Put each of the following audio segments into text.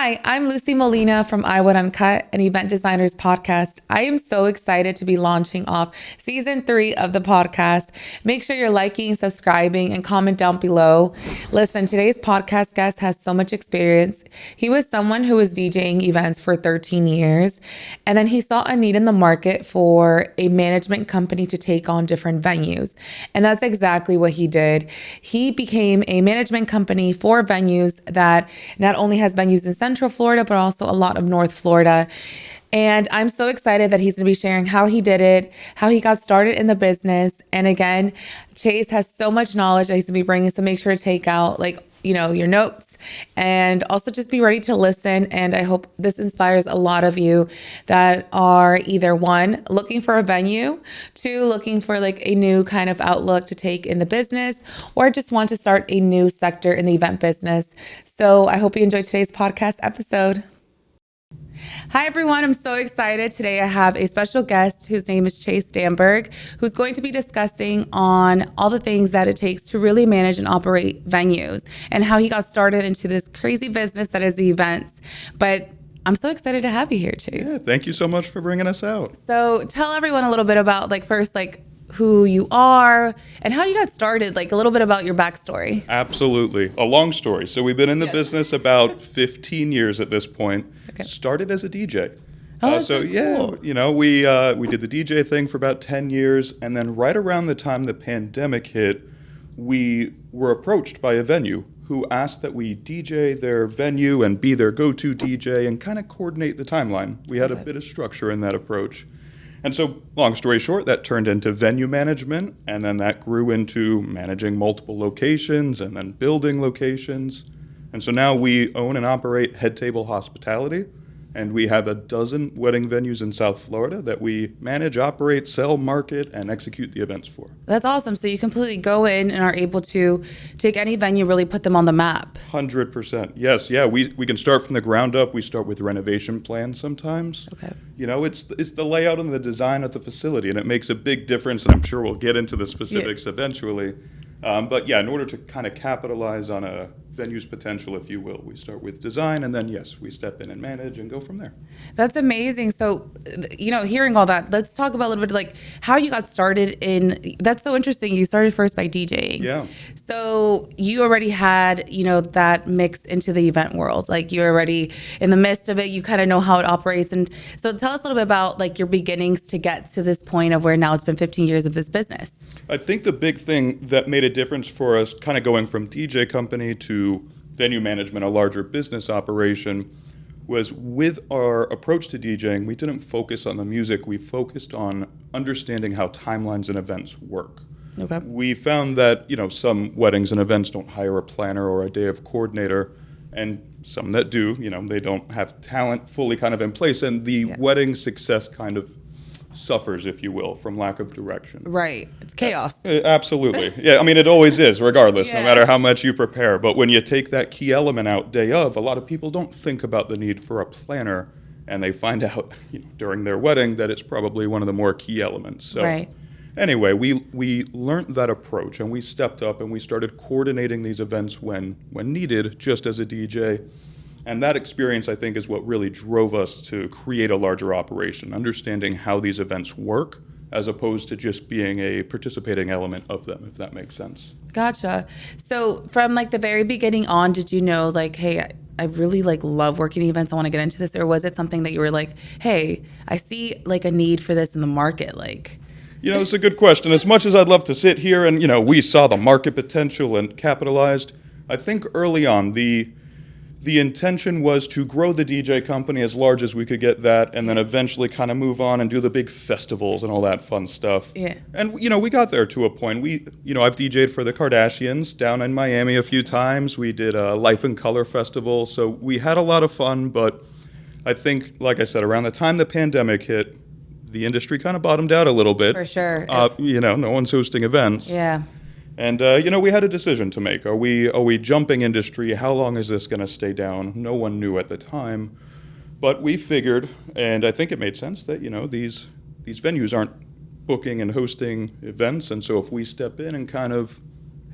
Hi, I'm Lucy Molina from I Would Uncut, an event designers podcast. I am so excited to be launching off season 3 of the podcast. Make sure you're liking, subscribing, and comment down below. Listen, today's podcast guest has so much experience. He was someone who was DJing events for 13 years, and then he saw a need in the market for a management company to take on different venues. And that's exactly what he did. He became a management company for venues that not only has venues in Central Florida, but also a lot of North Florida. And I'm so excited that he's going to be sharing how he did it, how he got started in the business. And again, Chase has so much knowledge that he's going to be bringing. So make sure to take out your notes and also just be ready to listen. And I hope this inspires a lot of you that are either one, looking for a venue, two, looking for a new kind of outlook to take in the business, or just want to start a new sector in the event business. So I hope you enjoyed today's podcast episode. Hi, everyone. I'm so excited. Today I have a special guest whose name is Chase Damberg, who's going to be discussing on all the things that it takes to really manage and operate venues and how he got started into this crazy business that is the events. But I'm so excited to have you here, Chase. Yeah, thank you so much for bringing us out. So tell everyone a little bit about first who you are and how you got started, a little bit about your backstory. Absolutely. A long story. So we've been in the business about 15 years at this point. Okay. Started as a DJ. Oh, that's so cool. We did the DJ thing for about 10 years. And then right around the time the pandemic hit, we were approached by a venue who asked that we DJ their venue and be their go-to DJ and kind of coordinate the timeline. We had a bit of structure in that approach. And so, long story short, that turned into venue management, and then that grew into managing multiple locations and then building locations. And so now we own and operate Head Table Hospitality, and we have a dozen wedding venues in South Florida that we manage, operate, sell, market, and execute the events for. That's awesome. So you completely go in and are able to take any venue, really put them on the map. 100%. Yes, yeah. We can start from the ground up. We start with renovation plans sometimes. Okay. It's the layout and the design of the facility, and it makes a big difference, and I'm sure we'll get into the specifics eventually. But yeah, in order to kind of capitalize on a venue's potential, if you will, we start with design, and then yes, we step in and manage and go from there. That's amazing. So, hearing all that, let's talk about a little bit how you got started in. That's so interesting. You started first by DJing. Yeah. So you already had that mix into the event world. You're already in the midst of it. You kind of know how it operates. And so tell us a little bit about your beginnings to get to this point of where now it's been 15 years of this business. I think the big thing that made a difference for us, kind of going from DJ company to venue management, a larger business operation, was with our approach to DJing, we didn't focus on the music. We focused on understanding how timelines and events work. Okay. We found that, some weddings and events don't hire a planner or a day of coordinator, and some that do, they don't have talent fully kind of in place, and the wedding success kind of suffers, if you will, from lack of direction. Right. It's chaos. Absolutely. Yeah, I mean, it always is, regardless, no matter how much you prepare. But when you take that key element out day of, a lot of people don't think about the need for a planner, and they find out during their wedding that it's probably one of the more key elements. So anyway, we learned that approach, and we stepped up and we started coordinating these events when needed, just as a DJ. And that experience, I think, is what really drove us to create a larger operation, understanding how these events work, as opposed to just being a participating element of them, if that makes sense. Gotcha. So from the very beginning on, did you know hey, I really love working events, I want to get into this? Or was it something that you were hey, I see a need for this in the market? It's a good question. As much as I'd love to sit here and, we saw the market potential and capitalized, I think early on the intention was to grow the DJ company as large as we could get that, and then eventually kind of move on and do the big festivals and all that fun stuff. Yeah. And, we got there to a point. I've DJed for the Kardashians down in Miami a few times. We did a Life in Color festival. So we had a lot of fun, but I think, like I said, around the time the pandemic hit, the industry kind of bottomed out a little bit. For sure. No one's hosting events. Yeah. And, we had a decision to make. Are we jumping industry? How long is this going to stay down? No one knew at the time. But we figured, and I think it made sense, that, these venues aren't booking and hosting events. And so if we step in and kind of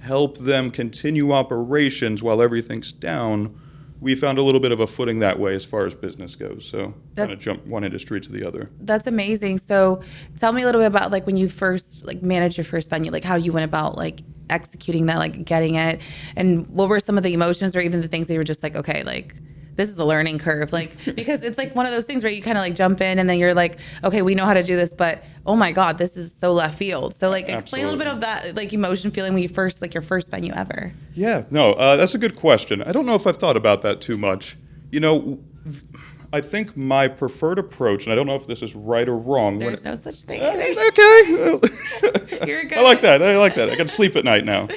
help them continue operations while everything's down, we found a little bit of a footing that way as far as business goes. So kind That's- of jumped one industry to the other. That's amazing. So tell me a little bit about like when you first like managed your first venue, like how you went about like executing that, like getting it, and what were some of the emotions or even the things that you were just like, okay, like this is a learning curve, like because it's like one of those things where you kind of like jump in and then you're like, okay, we know how to do this, but oh my God, this is so left field. So like explain a little bit of that like emotion feeling when you first like your first venue ever. Yeah, no, that's a good question. I don't know if I've thought about that too much. You know, I think my preferred approach, and I don't know if this is right or wrong. There's no such thing. Okay. You're good. I like that. I can sleep at night now.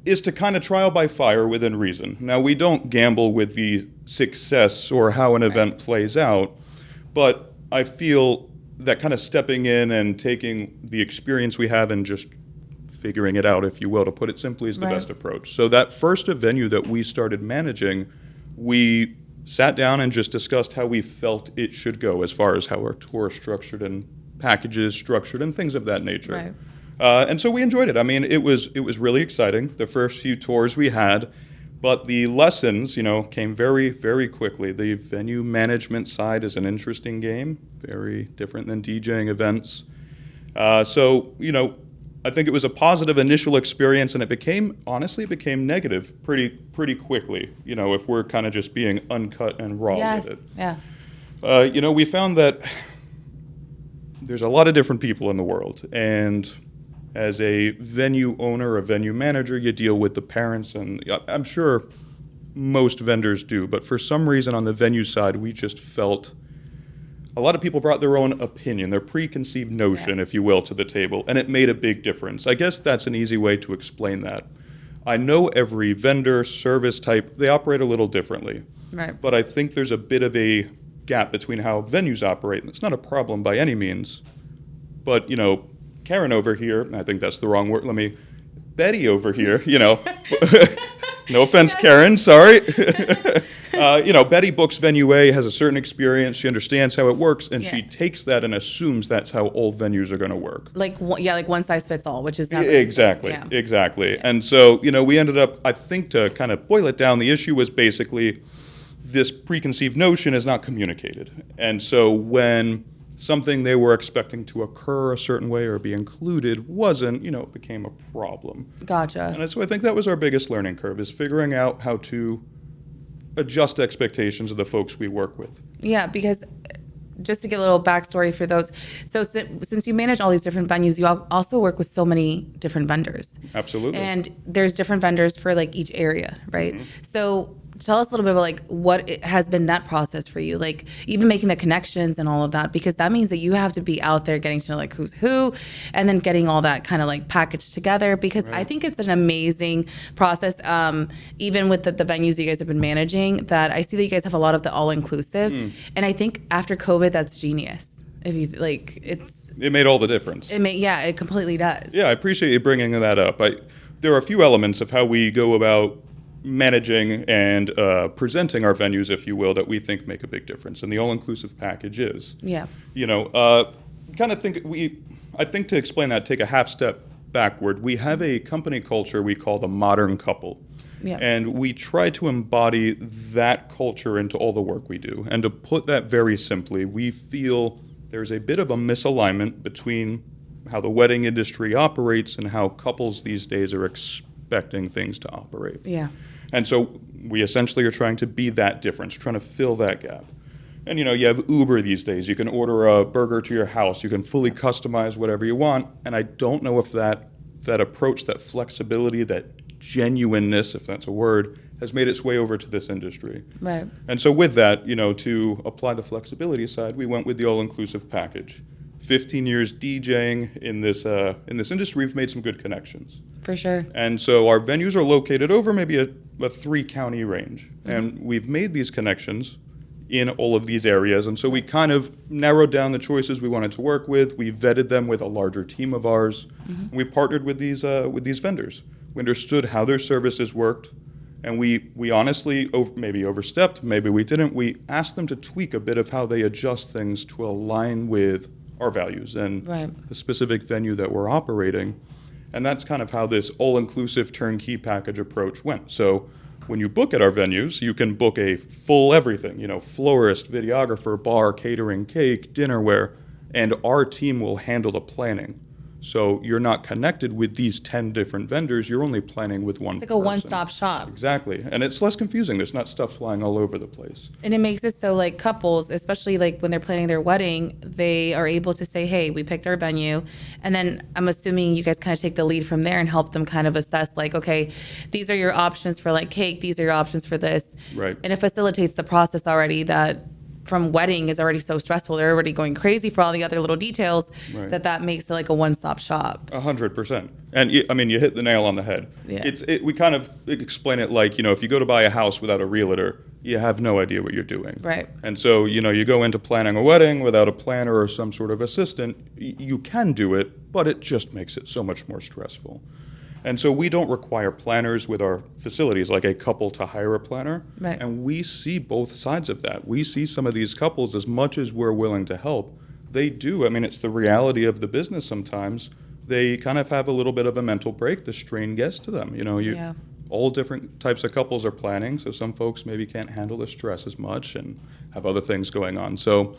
Is to kind of trial by fire within reason. Now, we don't gamble with the success or how an event plays out, but I feel that kind of stepping in and taking the experience we have and just figuring it out, if you will, to put it simply, is the best approach. So that first venue that we started managing, we sat down and just discussed how we felt it should go as far as how our tour is structured and packages structured and things of that nature. Right. And so we enjoyed it. I mean, it was really exciting, the first few tours we had, but the lessons, came very, very quickly. The venue management side is an interesting game, very different than DJing events. So, I think it was a positive initial experience, and it became negative pretty quickly, if we're kind of just being uncut and raw with it. Yeah. We found that there's a lot of different people in the world, and as a venue owner, a venue manager, you deal with the parents, and I'm sure most vendors do, but for some reason on the venue side, we just felt a lot of people brought their own opinion, their preconceived notion, if you will, to the table, and it made a big difference. I guess that's an easy way to explain that. I know every vendor, service type, they operate a little differently. Right. But I think there's a bit of a gap between how venues operate, and it's not a problem by any means. But, Karen over here, I think that's the wrong word, Betty over here, no offense, Karen, sorry. Betty books venue A, has a certain experience, she understands how it works, and she takes that and assumes that's how all venues are going to work. Like one size fits all, which is not exactly. Yeah. And so, we ended up, I think, to kind of boil it down, the issue was basically this preconceived notion is not communicated. And so when something they were expecting to occur a certain way or be included wasn't, it became a problem. Gotcha. And so I think that was our biggest learning curve, is figuring out how to adjust expectations of the folks we work with. Yeah, because just to get a little backstory for those, so since you manage all these different venues, you also work with so many different vendors. Absolutely. And there's different vendors for like each area, right? Mm-hmm. So tell us a little bit about like what it has been that process for you, like even making the connections and all of that, because that means that you have to be out there getting to know like who's who, and then getting all that kind of like packaged together, because I think it's an amazing process. Even with the venues you guys have been managing, that I see that you guys have a lot of the all-inclusive, and I think after COVID, that's genius. If you like, it made all the difference. It completely does. Yeah, I appreciate you bringing that up. There are a few elements of how we go about managing and presenting our venues, if you will, that we think make a big difference, and the all-inclusive package is. Yeah. I think to explain that, take a half step backward. We have a company culture we call the modern couple. Yeah. And we try to embody that culture into all the work we do. And to put that very simply, we feel there's a bit of a misalignment between how the wedding industry operates and how couples these days are expecting things to operate. Yeah. And so we essentially are trying to be that difference, trying to fill that gap. And you have Uber these days. You can order a burger to your house. You can fully customize whatever you want. And I don't know if that approach, that flexibility, that genuineness, if that's a word, has made its way over to this industry. Right. And so with that, to apply the flexibility side, we went with the all-inclusive package. 15 years DJing in this industry, we've made some good connections. For sure. And so our venues are located over maybe a 3-county range. Mm-hmm. And we've made these connections in all of these areas. And so we kind of narrowed down the choices we wanted to work with. We vetted them with a larger team of ours. Mm-hmm. We partnered with these vendors. We understood how their services worked. And we honestly maybe overstepped, maybe we didn't. We asked them to tweak a bit of how they adjust things to align with our values and the specific venue that we're operating. And that's kind of how this all-inclusive turnkey package approach went. So when you book at our venues, you can book a full everything, florist, videographer, bar, catering, cake, dinnerware, and our team will handle the planning. So you're not connected with these 10 different vendors. You're only planning with one It's like person. a one-stop shop. Exactly. And it's less confusing. There's not stuff flying all over the place. And it makes it so like couples, especially like when they're planning their wedding, they are able to say, hey, we picked our venue. And then I'm assuming you guys kind of take the lead from there and help them kind of assess like, okay, these are your options for like cake. These are your options for this. Right. And it facilitates the process already that from wedding is already so stressful. They're already going crazy for all the other little details Right. that makes it like a one-stop shop. 100%. And you hit the nail on the head. Yeah. We kind of explain it like, if you go to buy a house without a realtor, you have no idea what you're doing. Right. And so, you go into planning a wedding without a planner or some sort of assistant, you can do it, but it just makes it so much more stressful. And so we don't require planners with our facilities, like a couple to hire a planner. Right. And we see both sides of that. We see some of these couples, as much as we're willing to help, they do. It's the reality of the business sometimes. They kind of have a little bit of a mental break. The strain gets to them. Yeah. All different types of couples are planning, so some folks maybe can't handle the stress as much and have other things going on. So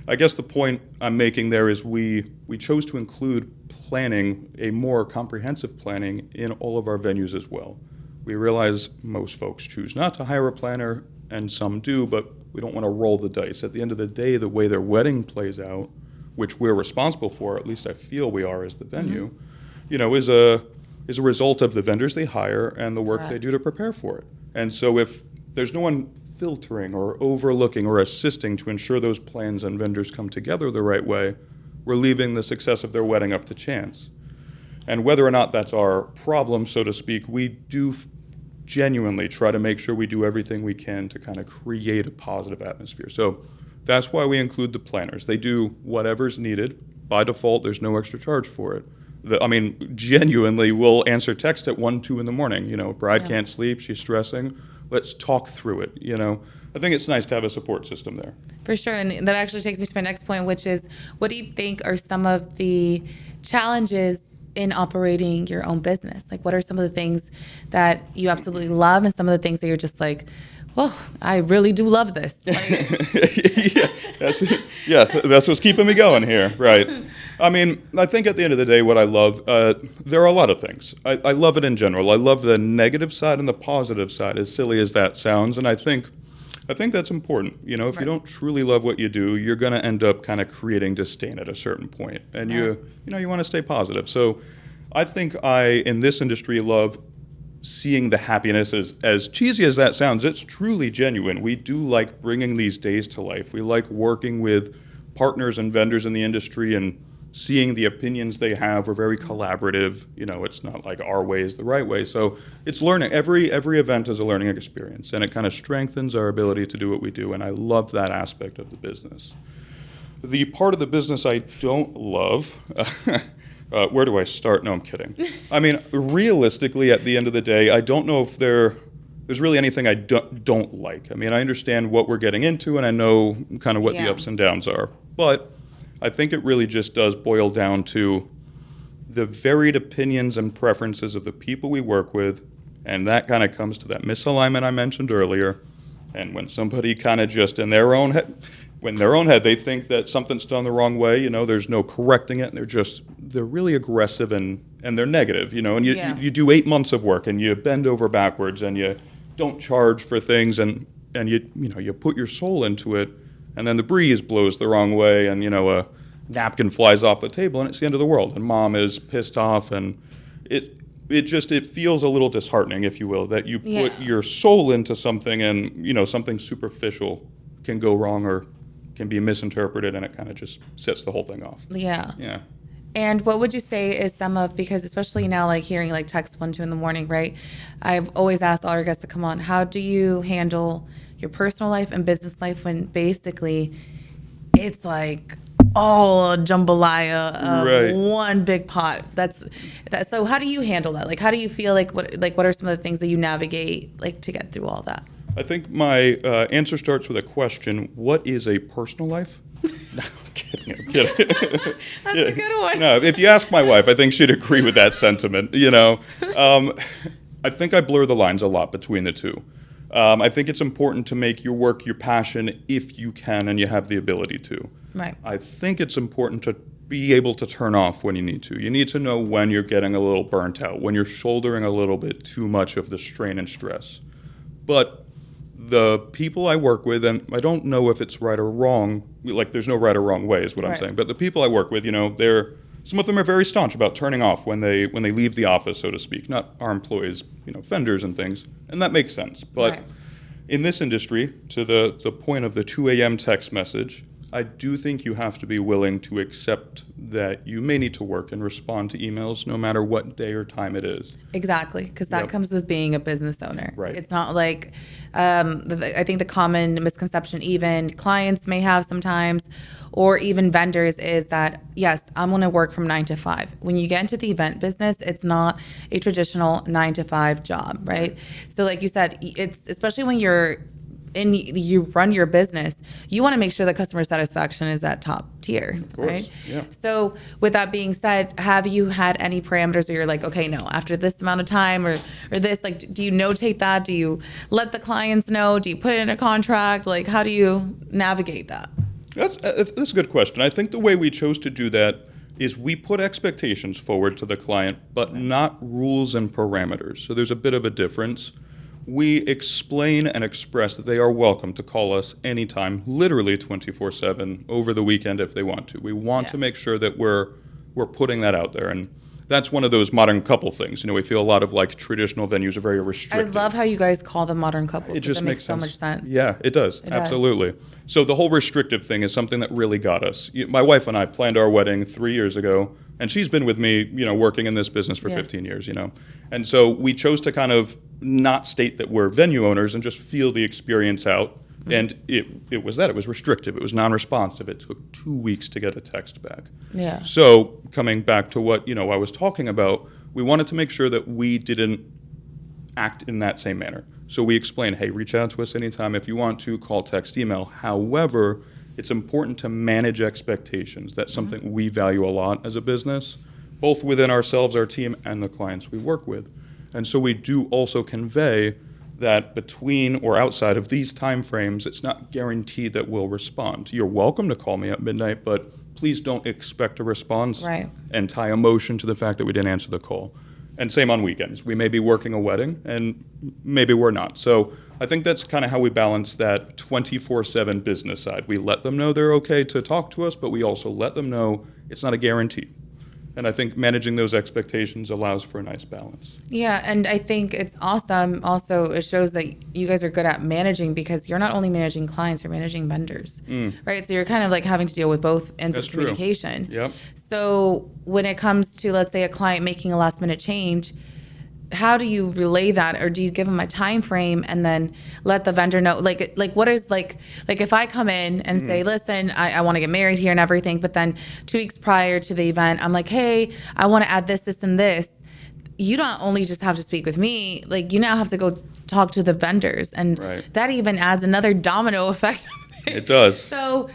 I guess the point I'm making there is we chose to include planning, a more comprehensive planning, in all of our venues as well. We realize most folks choose not to hire a planner, and some do, but we don't want to roll the dice. At the end of the day, the way their wedding plays out, which we're responsible for, at least I feel we are as the venue, is a result of the vendors they hire and the work they Correct. do to prepare for it. And so if there's no one filtering or overlooking or assisting to ensure those plans and vendors come together the right way, we're leaving the success of their wedding up to chance. And whether or not that's our problem, so to speak, we do genuinely try to make sure we do everything we can to kind of create a positive atmosphere. So that's why we include the planners. They do whatever's needed. By default, there's no extra charge for it. Genuinely, we'll answer text at 1, 2 in the morning. Bride can't sleep, she's stressing. Let's talk through it. I think it's nice to have a support system there. For sure. And that actually takes me to my next point, which is what do you think are some of the challenges in operating your own business? Like, what are some of the things that you absolutely love and some of the things that you're just like, well, I really do love this. Like, that's what's keeping me going here, right? I think at the end of the day, what I love, there are a lot of things. I love it in general. I love the negative side and the positive side, as silly as that sounds. And I think that's important. If you don't truly love what you do, you're going to end up kind of creating disdain at a certain point. And you want to stay positive. So I think in this industry, love seeing the happiness. As cheesy as that sounds, it's truly genuine. We do like bringing these days to life. We like working with partners and vendors in the industry and seeing the opinions they have. We're very collaborative. It's not like our way is the right way. So it's learning. Every event is a learning experience, and it kind of strengthens our ability to do what we do, and I love that aspect of the business. The part of the business I don't love, where do I start? No, I'm kidding. Realistically, at the end of the day, I don't know if there's really anything I don't like. I understand what we're getting into, and I know kind of what the ups and downs are. But I think it really just does boil down to the varied opinions and preferences of the people we work with, and that kind of comes to that misalignment I mentioned earlier. And when somebody kind of just in their own head, they think that something's done the wrong way, there's no correcting it, and they're really aggressive and they're negative, and you do 8 months of work and you bend over backwards and you don't charge for things and you put your soul into it, and then the breeze blows the wrong way and a napkin flies off the table and it's the end of the world and mom is pissed off, and it feels a little disheartening, if you will, that you put your soul into something and something superficial can go wrong or can be misinterpreted, and it kind of just sets the whole thing off. Yeah. And what would you say is because especially now, like hearing like texts 1, 2 in the morning, right? I've always asked all our guests to come on, how do you handle your personal life and business life when basically it's like all a jambalaya of one big pot? So how do you handle that? Like, how do you feel what are some of the things that you navigate to get through all that? I think my answer starts with a question: what is a personal life? No, I'm kidding. That's a good one. No, if you ask my wife, I think she'd agree with that sentiment. I think I blur the lines a lot between the two. I think it's important to make your work your passion if you can and you have the ability to. Right. I think it's important to be able to turn off when you need to. You need to know when you're getting a little burnt out, when you're shouldering a little bit too much of the strain and stress. But the people I work with, and I don't know if it's right or wrong, like there's no right or wrong way is what I'm saying, but the people I work with, some of them are very staunch about turning off when they leave the office, so to speak. Not our employees, vendors and things, and that makes sense. But in this industry, to the point of the 2 a.m. text message, I do think you have to be willing to accept that you may need to work and respond to emails no matter what day or time it is. Exactly, because that comes with being a business owner. Right. It's not like, I think the common misconception even clients may have sometimes, or even vendors, is that, yes, I'm going to work from 9 to 5. When you get into the event business, it's not a traditional 9 to 5 job, right? So like you said, it's especially when you run your business, you want to make sure that customer satisfaction is at top tier, of course. right? Yeah. So with that being said, have you had any parameters where you're like, okay, no, after this amount of time or this, like, do you notate that? Do you let the clients know? Do you put it in a contract? Like, how do you navigate that? That's a good question. I think the way we chose to do that is we put expectations forward to the client, but not rules and parameters. So there's a bit of a difference. We explain and express that they are welcome to call us anytime, literally 24/7, over the weekend if they want to. We want to make sure that we're putting that out there, and that's one of those modern couple things. We feel a lot of like traditional venues are very restricted. I love how you guys call them modern couples. It just makes so much sense. Yeah, it does. Absolutely. So the whole restrictive thing is something that really got us. My wife and I planned our wedding 3 years ago, and she's been with me, working in this business for 15 years, And so we chose to kind of not state that we're venue owners and just feel the experience out. Mm-hmm. And it was restrictive. It was non-responsive. It took 2 weeks to get a text back. Yeah. So coming back to what, I was talking about, we wanted to make sure that we didn't act in that same manner. So we explained, hey, reach out to us anytime if you want to, call, text, email. However, it's important to manage expectations. That's something we value a lot as a business, both within ourselves, our team, and the clients we work with. And so we do also convey that between or outside of these time frames, it's not guaranteed that we'll respond. You're welcome to call me at midnight, but please don't expect a response and tie emotion to the fact that we didn't answer the call. And same on weekends. We may be working a wedding, and maybe we're not. So I think that's kind of how we balance that 24/7 business side. We let them know they're okay to talk to us, but we also let them know it's not a guarantee. And I think managing those expectations allows for a nice balance. Yeah, and I think it's awesome. Also, it shows that you guys are good at managing, because you're not only managing clients, you're managing vendors, right? So you're kind of like having to deal with both ends of communication. Yep. So when it comes to, let's say, a client making a last minute change, how do you relay that, or do you give them a time frame and then let the vendor know? Like what is like if I come in and say, listen, I want to get married here and everything, but then 2 weeks prior to the event, I'm like, hey, I want to add this, and this. You don't only just have to speak with me, like you now have to go talk to the vendors, and that even adds another domino effect. It does. So,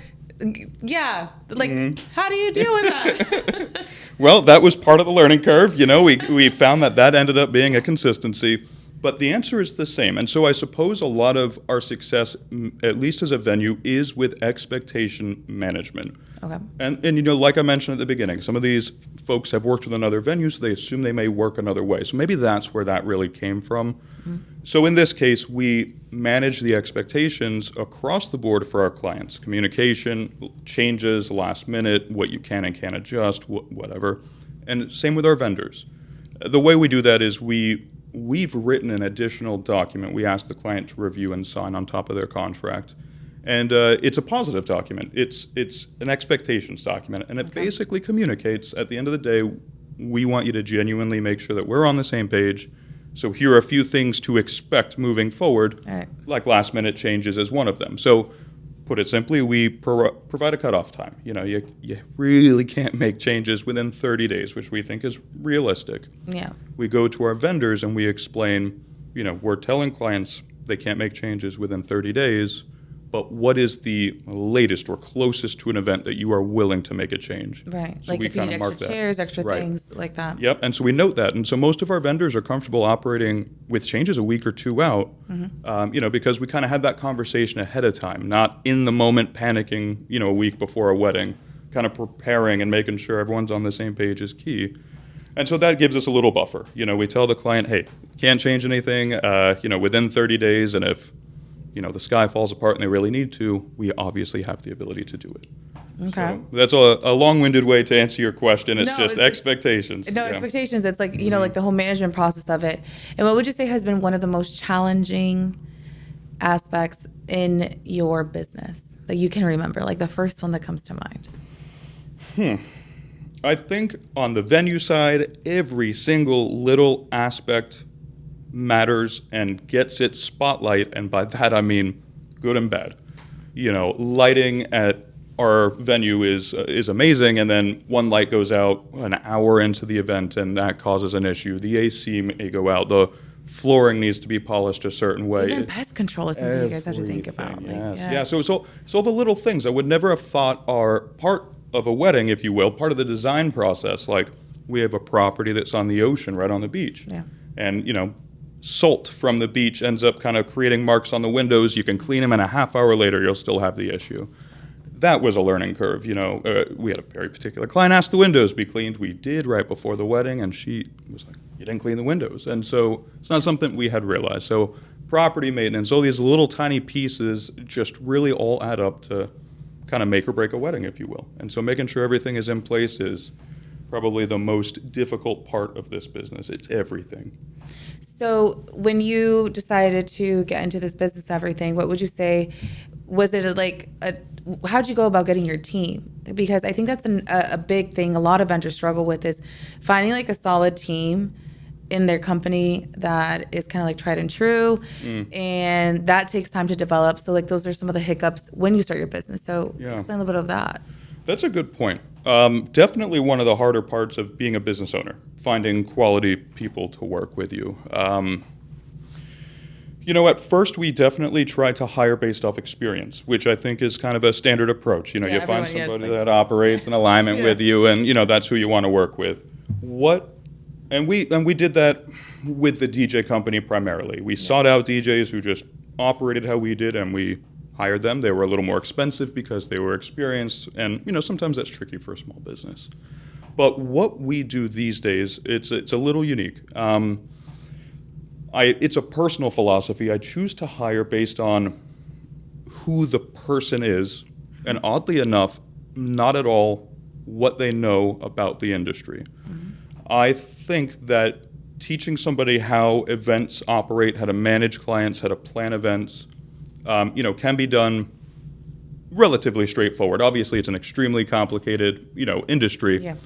yeah, like how do you deal with that? Well, that was part of the learning curve. We found that ended up being a consistency. But the answer is the same. And so I suppose a lot of our success, at least as a venue, is with expectation management. Okay. And like I mentioned at the beginning, some of these folks have worked with another venue, so they assume they may work another way. So maybe that's where that really came from. Mm-hmm. So in this case, we manage the expectations across the board for our clients. Communication, changes, last minute, what you can and can't adjust, whatever. And same with our vendors. The way we do that is we've written an additional document we ask the client to review and sign on top of their contract. And it's a positive document. It's an expectations document. And it basically communicates, at the end of the day, we want you to genuinely make sure that we're on the same page. So here are a few things to expect moving forward, like last minute changes is one of them. So put it simply, we provide a cutoff time. You really can't make changes within 30 days, which we think is realistic. Yeah. We go to our vendors and we explain, we're telling clients they can't make changes within 30 days, but what is the latest or closest to an event that you are willing to make a change? Right. So Like we if you kind need of mark extra that. chairs, extra Right. things like that. Yep, and so we note that, and so most of our vendors are comfortable operating with changes a week or two out, because we kind of had that conversation ahead of time, not in the moment panicking, a week before a wedding, kind of preparing and making sure everyone's on the same page is key. And so that gives us a little buffer. We tell the client, hey, can't change anything, within 30 days, and if the sky falls apart and they really need to, we obviously have the ability to do it. Okay. So that's a long-winded way to answer your question. It's No, just it's- expectations. No, Yeah. expectations. It's like, like the whole management process of it. And what would you say has been one of the most challenging aspects in your business that you can remember? Like the first one that comes to mind. I think on the venue side, every single little aspect matters and gets its spotlight, and by that I mean good and bad. Lighting at our venue is amazing, and then one light goes out an hour into the event, and that causes an issue. The AC may go out. The flooring needs to be polished a certain way. Even pest control is something you guys have to think about. Yes. Like, Yeah. So the little things I would never have thought are part of a wedding, if you will, part of the design process. Like we have a property that's on the ocean, right on the beach, Yeah. and salt from the beach ends up kind of creating marks on the windows. You can clean them, and a half hour later, you'll still have the issue. That was a learning curve. We had a very particular client asked the windows be cleaned. We did right before the wedding, and she was like, "You didn't clean the windows," and so it's not something we had realized. So property maintenance, all these little tiny pieces, just really all add up to kind of make or break a wedding, if you will. And so making sure everything is in place is probably the most difficult part of this business. It's everything. So when you decided to get into this business, everything, what would you say? Was it how'd you go about getting your team? Because I think that's a big thing a lot of vendors struggle with is finding like a solid team in their company that is kind of like tried and true. And that takes time to develop. So like those are some of the hiccups when you start your business. So Yeah. explain a little bit of that. That's a good point. Definitely one of the harder parts of being a business owner, finding quality people to work with you. At first we definitely try to hire based off experience, which I think is kind of a standard approach. You everyone, find yes, somebody like- that operates in alignment Yeah. with you, and that's who you want to work with. And we did that with the DJ company primarily. We sought out DJs who just operated how we did, and we hired them. They were a little more expensive because they were experienced, and sometimes that's tricky for a small business. But what we do these days, it's a little unique. It's a personal philosophy. I choose to hire based on who the person is, and oddly enough, not at all what they know about the industry. I think that teaching somebody how events operate, how to manage clients, how to plan events, can be done relatively straightforward. Obviously, it's an extremely complicated, industry. Yeah.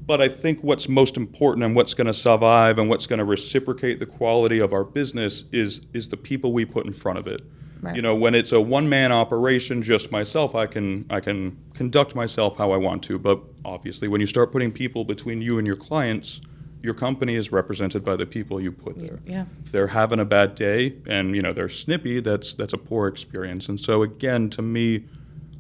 But I think what's most important and what's going to survive and what's going to reciprocate the quality of our business is the people we put in front of it. Right. When it's a one-man operation, just myself, I can conduct myself how I want to. But obviously, when you start putting people between you and your clients, your company is represented by the people you put there. Yeah. If they're having a bad day and they're snippy, that's a poor experience. And so again, to me,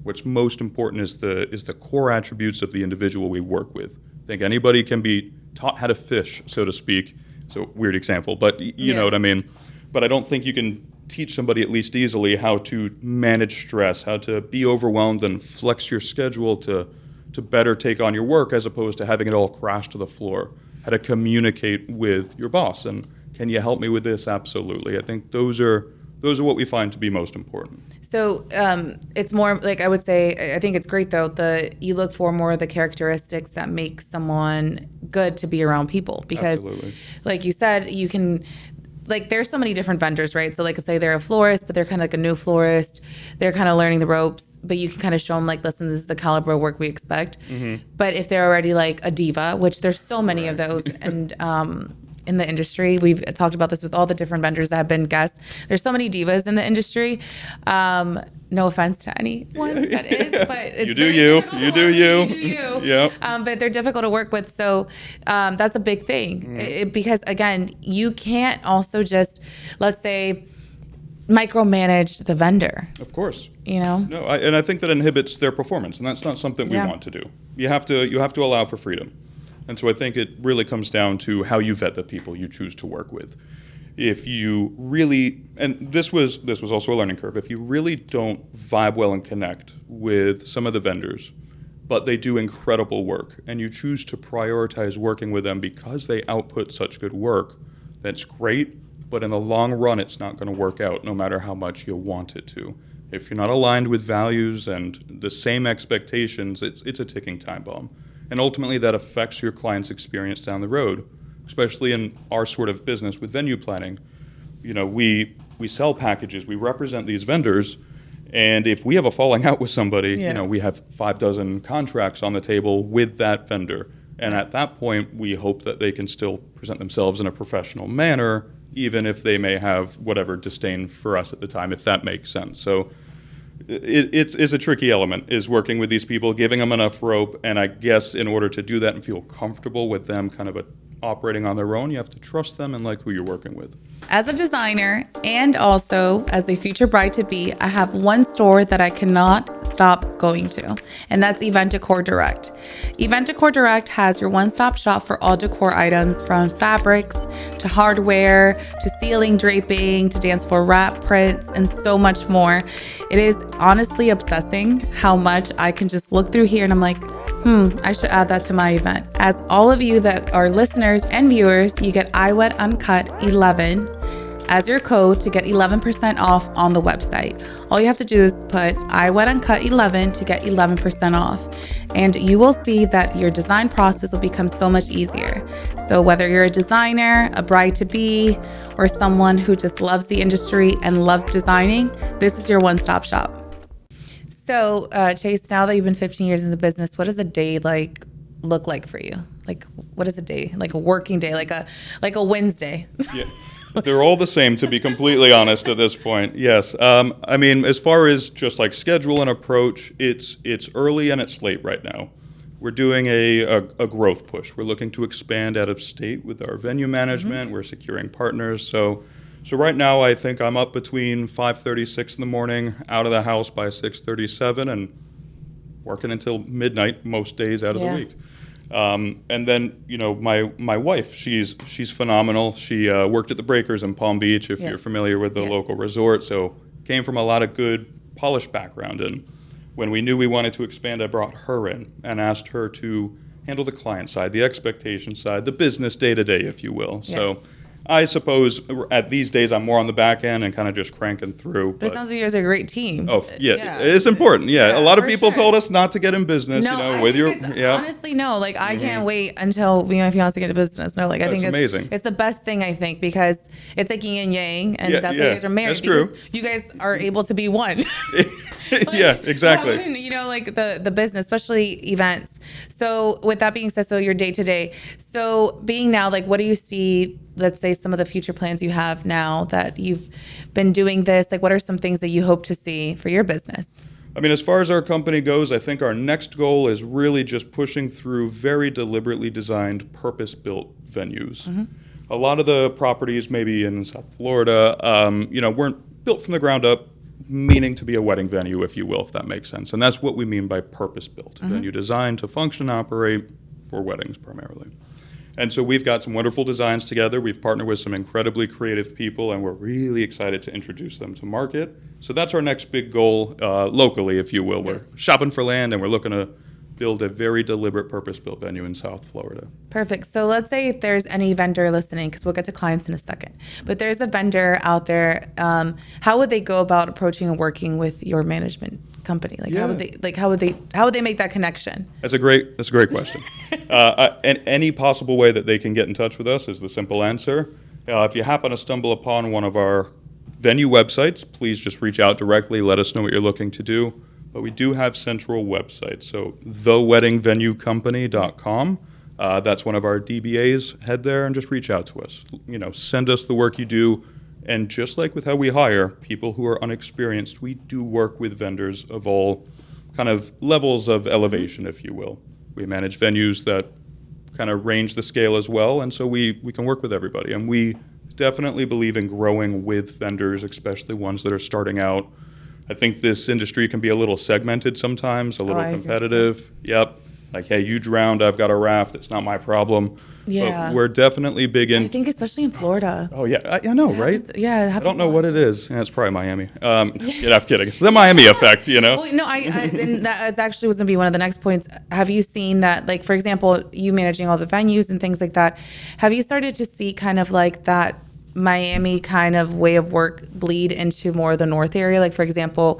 what's most important is the core attributes of the individual we work with. I think anybody can be taught how to fish, so to speak. So weird example, but you know what I mean. But I don't think you can teach somebody, at least easily, how to manage stress, how to be overwhelmed and flex your schedule to better take on your work as opposed to having it all crash to the floor. How to communicate with your boss, and can you help me with this? Absolutely. I think those are what we find to be most important. So it's more like I would say, I think it's great though, you look for more of the characteristics that make someone good to be around people. Because Absolutely. like you said, you can, like there's so many different vendors, right? So like say they're a florist, but they're kind of like a new florist. They're kind of learning the ropes, but you can kind of show them like, listen, this is the caliber of work we expect. But if they're already like a diva, which there's so many of those, and in the industry, we've talked about this with all the different vendors that have been guests. There's so many divas in the industry. No offense to anyone that is, but it's You do you. difficult to You do work with. you. You do you. Yep. But they're difficult to work with. So that's a big thing. Because again, you can't also just, let's say micromanage the vendor, Of course. you know? No, and I think that inhibits their performance, and that's not something we want to do. You have to allow for freedom. And so I think it really comes down to how you vet the people you choose to work with. If you really, and this was also a learning curve, if you really don't vibe well and connect with some of the vendors, but they do incredible work, and you choose to prioritize working with them because they output such good work, that's great, but in the long run, it's not going to work out no matter how much you want it to. If you're not aligned with values and the same expectations, it's a ticking time bomb. And ultimately, that affects your client's experience down the road, especially in our sort of business with venue planning. You know, we sell packages, we represent these vendors, and if we have a falling out with somebody, you know, we have 6 contracts on the table with that vendor. And at that point, we hope that they can still present themselves in a professional manner, even if they may have whatever disdain for us at the time, if that makes sense. So it's a tricky element, is working with these people, giving them enough rope, and I guess in order to do that and feel comfortable with them kind of operating on their own, you have to trust them and like who you're working with. As a designer and also as a future bride-to-be, I have one store that I cannot stop going to, and that's Event Decor Direct. Event Decor Direct has your one-stop shop for all decor items, from fabrics to hardware to ceiling draping to dance floor wrap prints and so much more. It is honestly obsessing how much I can just look through here and I'm like, I should add that to my event. As all of you that are listeners and viewers, you get iWet Uncut 11 as your code to get 11% off on the website. All you have to do is put iWet Uncut 11 to get 11% off. And you will see that your design process will become so much easier. So whether you're a designer, a bride-to-be, or someone who just loves the industry and loves designing, this is your one-stop shop. So, Chase, now that you've been 15 years in the business, what does a day look like for you? Like, what is a day? Like a working day, like a Wednesday? Yeah, they're all the same, to be completely honest at this point. Yes, I mean, as far as just like schedule and approach, it's early and it's late right now. We're doing a growth push. We're looking to expand out of state with our venue management. We're securing partners. So right now, I think I'm up between 5:30, 6 in the morning, out of the house by 6:37, and working until midnight most days out of the week. And then, you know, my wife, she's phenomenal. She worked at the Breakers in Palm Beach, if you're familiar with the local resort. So came from a lot of good polished background. And when we knew we wanted to expand, I brought her in and asked her to handle the client side, the expectation side, the business day-to-day, if you will. So I suppose at these days I'm more on the back end and kind of just cranking through. But it sounds like you guys are a great team. Oh, yeah. It's important. Yeah. A lot of people told us not to get in business, No, you know, I with think your, honestly, no, like I can't wait until my fiance get to business. No, like I think it's amazing. It's the best thing, I think, because it's like yin and yang, and that's why you guys are married. That's true. You guys are able to be one. Yeah, exactly. You know, like the business, especially events. So with that being said, so your day to day. So being now, like, what do you see? Let's say some of the future plans you have now that you've been doing this. Like, what are some things that you hope to see for your business? I mean, as far as our company goes, I think our next goal is really just pushing through very deliberately designed, purpose-built venues. A lot of the properties, maybe in South Florida, you know, weren't built from the ground up, meaning to be a wedding venue, if you will, if that makes sense. And that's what we mean by purpose-built. Venue designed to function and operate for weddings primarily. And so we've got some wonderful designs together. We've partnered with some incredibly creative people, and we're really excited to introduce them to market. So that's our next big goal locally, if you will. We're shopping for land, and we're looking to build a very deliberate purpose-built venue in South Florida. Perfect. So let's say if there's any vendor listening, because we'll get to clients in a second, but there's a vendor out there, how would they go about approaching and working with your management company? Like, how would they make that connection? That's a great question. And any possible way that they can get in touch with us is the simple answer. If you happen to stumble upon one of our venue websites, please just reach out directly. Let us know what you're looking to do. But we do have central websites, so theweddingvenuecompany.com. That's one of our DBAs. Head there and just reach out to us. You know, send us the work you do. And just like with how we hire people who are unexperienced, we do work with vendors of all kind of levels of elevation, if you will. We manage venues that kind of range the scale as well, and so we can work with everybody. And we definitely believe in growing with vendors, especially ones that are starting out. I think this industry can be a little segmented sometimes, a little I agree. competitive. Yep. Like, hey, you drowned, I've got a raft, it's not my problem. Yeah. But we're definitely big I in. think especially in Florida. Oh, yeah, I know, It right? happens- yeah, it I happens don't a know lot. what it is. Yeah, it's probably Miami. Yeah, I'm kidding. It's the Miami effect, you know? Well, no, and that is actually was gonna be one of the next points. Have you seen that, like, for example, you managing all the venues and things like that? Have you started to see kind of like that Miami kind of way of work bleed into more of the north area? Like, for example,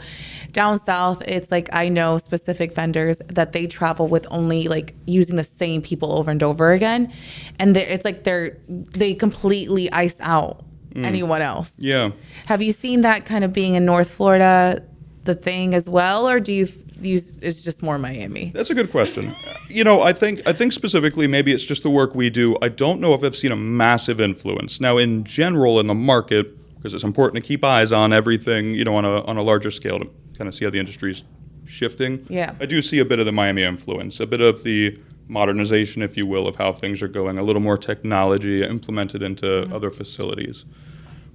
down south, it's like I know specific vendors that they travel with only like using the same people over and over again, and it's like they completely ice out anyone else. Yeah. Have you seen that kind of being in North Florida the thing as well, or do you it's just more Miami? That's a good question. I think specifically maybe it's just the work we do. I don't know if I've seen a massive influence. Now, in general, in the market, because it's important to keep eyes on everything, on a larger scale to kind of see how the industry's shifting. Yeah. I do see a bit of the Miami influence, a bit of the modernization, if you will, of how things are going, a little more technology implemented into other facilities.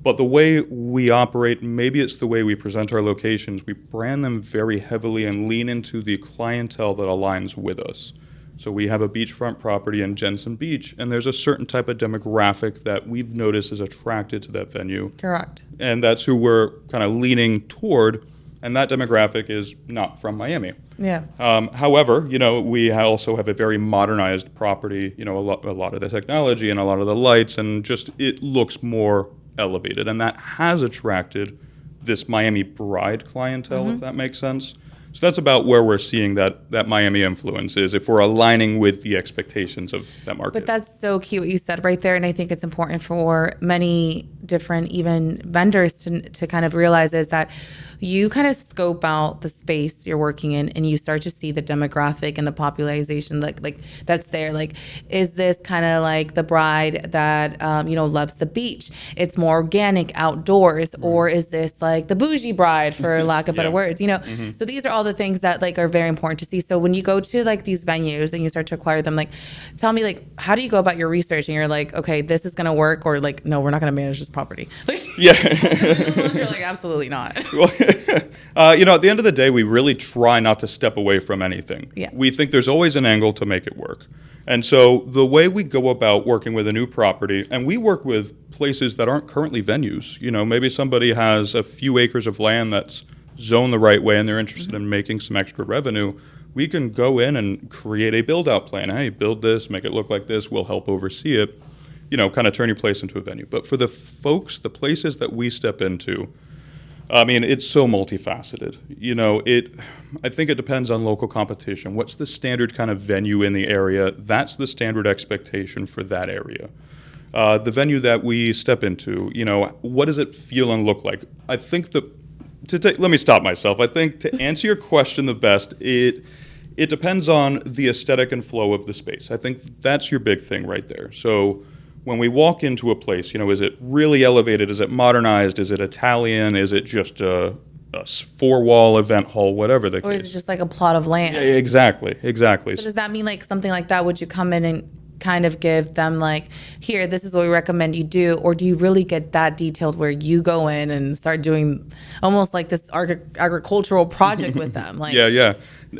But the way we operate, maybe it's the way we present our locations, we brand them very heavily and lean into the clientele that aligns with us. So we have a beachfront property in Jensen Beach, and there's a certain type of demographic that we've noticed is attracted to that venue. Correct. And that's who we're kind of leaning toward, and that demographic is not from Miami. Yeah. However, we also have a very modernized property, a lot of the technology and a lot of the lights, and just it looks more elevated, and that has attracted this Miami bride clientele, if that makes sense. So that's about where we're seeing that Miami influence is, if we're aligning with the expectations of that market. But that's so cute what you said right there, and I think it's important for many different even vendors to kind of realize is that you kind of scope out the space you're working in, and you start to see the demographic and the population like that's there. Like, is this kind of like the bride that loves the beach? It's more organic outdoors, or is this like the bougie bride, for lack of better Yeah. words? So these are all the things that like are very important to see. So when you go to like these venues and you start to acquire them, like, tell me, like, how do you go about your research? And you're like, okay, this is gonna work, or like, no, we're not gonna manage this property. Like, Yeah. you're like, absolutely not. Well, at the end of the day, we really try not to step away from anything. Yeah. We think there's always an angle to make it work. And so the way we go about working with a new property, and we work with places that aren't currently venues. Maybe somebody has a few acres of land that's zoned the right way and they're interested in making some extra revenue. We can go in and create a build-out plan. Hey, build this, make it look like this, we'll help oversee it. Kind of turn your place into a venue. But for the places that we step into, I mean, it's so multifaceted. I think it depends on local competition. What's the standard kind of venue in the area? That's the standard expectation for that area. The venue that we step into, what does it feel and look like? I think let me stop myself. I think to answer your question the best, it depends on the aesthetic and flow of the space. I think that's your big thing right there. So when we walk into a place, is it really elevated? Is it modernized? Is it Italian? Is it just a four-wall event hall, whatever the case? Or is it just like a plot of land? Yeah, exactly. So does that mean like something like that? Would you come in and kind of give them like, here, this is what we recommend you do? Or do you really get that detailed where you go in and start doing almost like this agricultural project with them? Like, Yeah.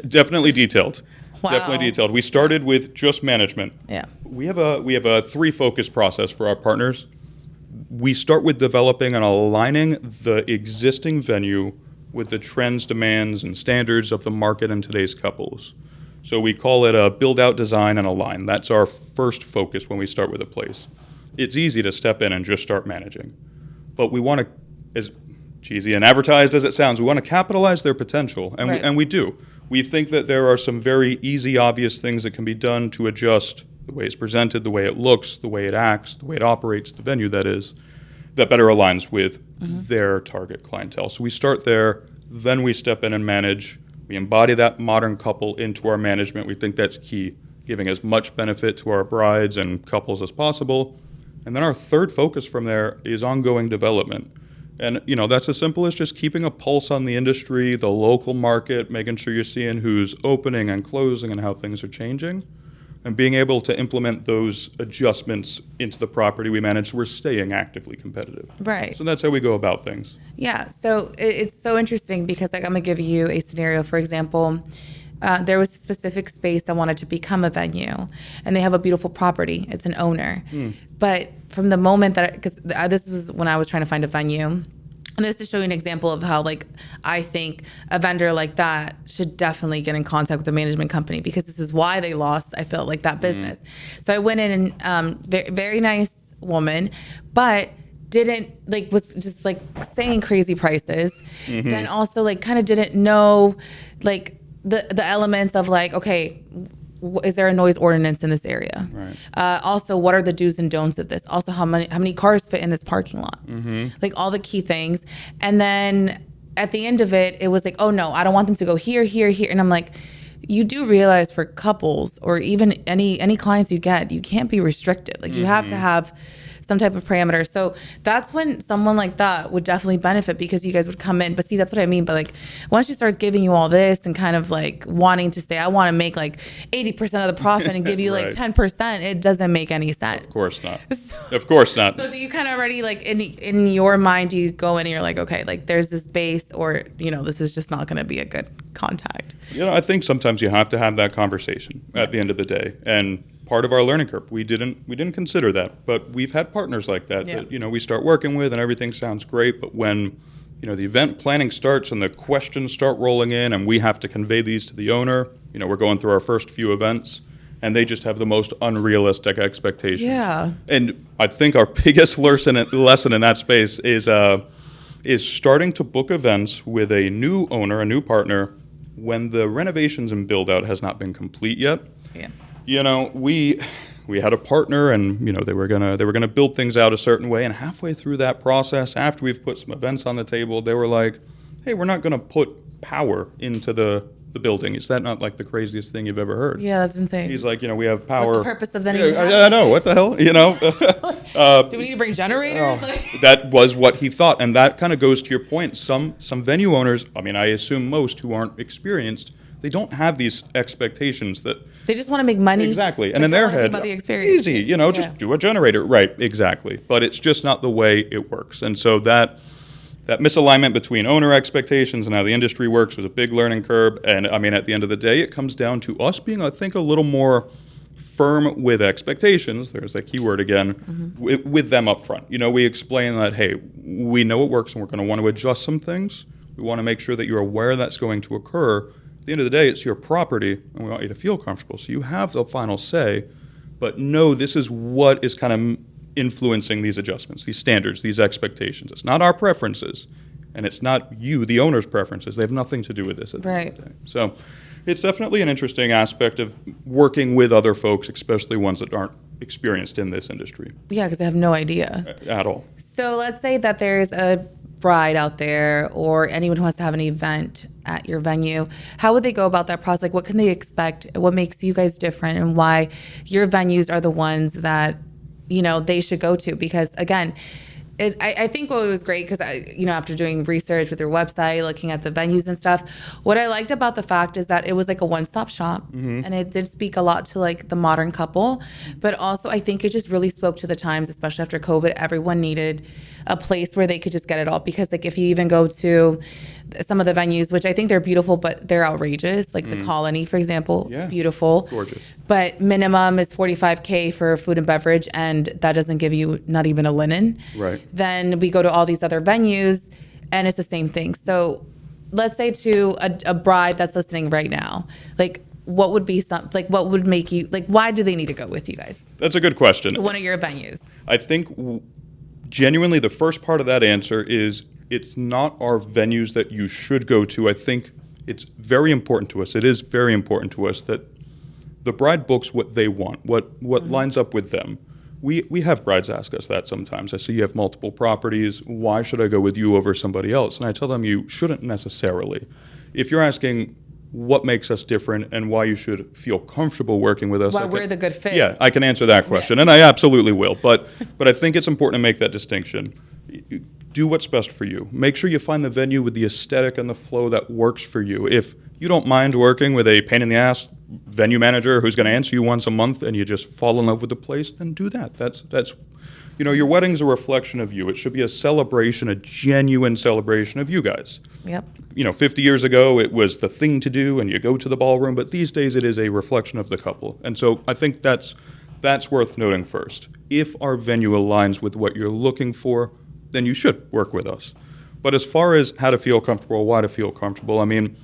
Definitely detailed. Wow. Definitely detailed. We started with just management. Yeah. We have a three-focus process for our partners. We start with developing and aligning the existing venue with the trends, demands, and standards of the market and today's couples. So we call it a build out, design, and align. That's our first focus when we start with a place. It's easy to step in and just start managing. But we want to, as cheesy and advertised as it sounds, we want to capitalize their potential, and, Right. we do. We think that there are some very easy, obvious things that can be done to adjust the way it's presented, the way it looks, the way it acts, the way it operates, the venue that is, that better aligns with their target clientele. So we start there, then we step in and manage. We embody that modern couple into our management. We think that's key, giving as much benefit to our brides and couples as possible. And then our third focus from there is ongoing development. And, that's as simple as just keeping a pulse on the industry, the local market, making sure you're seeing who's opening and closing and how things are changing. And being able to implement those adjustments into the property we manage, we're staying actively competitive. Right. So that's how we go about things. Yeah. So it's so interesting because like I'm gonna give you a scenario. For example, there was a specific space that wanted to become a venue, and they have a beautiful property. It's an owner, but from the moment that because this was when I was trying to find a venue. And this is showing an example of how, like, I think a vendor like that should definitely get in contact with the management company because this is why they lost, I feel like, that business. So I went in and very nice woman, but didn't, like, was just, like, saying crazy prices. Then also, like, kind of didn't know, like, the elements of, like, okay, is there a noise ordinance in this area? Right. Also, what are the do's and don'ts of this? Also, how many cars fit in this parking lot? Like all the key things. And then at the end of it, it was like, oh no, I don't want them to go here, here, here. And I'm like, you do realize for couples or even any clients you get, you can't be restricted. Like you have to have some type of parameter. So that's when someone like that would definitely benefit because you guys would come in. But see, that's what I mean. But like once she starts giving you all this and kind of like wanting to say, I want to make like 80% of the profit and give you Right. like 10%, it doesn't make any sense. Of course not. Of course not. So do you kind of already like in your mind, do you go in and you're like, okay, like there's this base or, you know, this is just not going to be a good contact? You know, I think sometimes you have to have that conversation at the end of the day. And part of our learning curve, we didn't consider that, but we've had partners like that Yeah. that, you know, we start working with and everything sounds great, but when, you know, the event planning starts and the questions start rolling in and we have to convey these to the owner, you know, we're going through our first few events and they just have the most unrealistic expectations. Yeah. And I think our biggest lesson in that space is starting to book events with a new owner, a new partner, when the renovations and build out has not been complete yet. Yeah. You know, we had a partner and, you know, they were gonna build things out a certain way, and halfway through that process, after we've put some events on the table, they were like, hey, we're not gonna put power into the building. Is that not like the craziest thing you've ever heard? Yeah, that's insane. He's like, you know, we have power. What's the purpose of that? Yeah, I know. What the hell? You know? Do we need to bring generators? That was what he thought, and that kind of goes to your point. Some venue owners, I mean, I assume most who aren't experienced, they don't have these expectations that They just want to make money. exactly, and They in don't their wanna think head, about the experience. easy, you know, just Yeah. do a generator, right? Exactly, but it's just not the way it works, and so that misalignment between owner expectations and how the industry works was a big learning curve. And I mean, at the end of the day, it comes down to us being, I think, a little more firm with expectations. There's that keyword again, with them up front. You know, we explain that, hey, we know it works and we're going to want to adjust some things. We want to make sure that you're aware that's going to occur. At the end of the day, it's your property and we want you to feel comfortable. So you have the final say, but no, this is what is kind of influencing these adjustments, these standards, these expectations. It's not our preferences, and it's not you, the owner's preferences. They have nothing to do with this at the end of the day. So it's definitely an interesting aspect of working with other folks, especially ones that aren't experienced in this industry Yeah, because I have no idea. at all. So let's say that there's a bride out there or anyone who wants to have an event at your venue. How would they go about that process? Like, what can they expect? What makes you guys different and why your venues are the ones that, you know, they should go to? Because again, I think what was great, because after doing research with your website, looking at the venues and stuff, what I liked about the fact is that it was like a one-stop shop, and it did speak a lot to like the modern couple, but also I think it just really spoke to the times, especially after COVID. Everyone needed a place where they could just get it all, because like if you even go to some of the venues, which I think they're beautiful, but they're outrageous, like the Colony, for example, Yeah. beautiful, Gorgeous. but minimum is $45K for food and beverage, and that doesn't give you not even a linen. Right. Then we go to all these other venues and it's the same thing. So let's say to a bride that's listening right now, like what would be what would make you, like, why do they need to go with you guys That's a good question. to one of your venues? I think genuinely the first part of that answer is it's not our venues that you should go to. I think it's very important to us. It is very important to us that the bride books what they want, what lines up with them. We have brides ask us that sometimes. I see you have multiple properties. Why should I go with you over somebody else? And I tell them you shouldn't necessarily. If you're asking what makes us different and why you should feel comfortable working with us. Why we're the good fit. Yeah, I can answer that question, and I absolutely will. But I think it's important to make that distinction. do what's best for you. Make sure you find the venue with the aesthetic and the flow that works for you. If you don't mind working with a pain in the ass venue manager who's going to answer you once a month and you just fall in love with the place, then do that. That's your wedding's a reflection of you. It should be a celebration, a genuine celebration of you guys. Yep. 50 years ago, it was the thing to do and you go to the ballroom, but these days it is a reflection of the couple. And so I think that's worth noting first. If our venue aligns with what you're looking for, then you should work with us. But as far as how to feel comfortable, why to feel comfortable, I mean,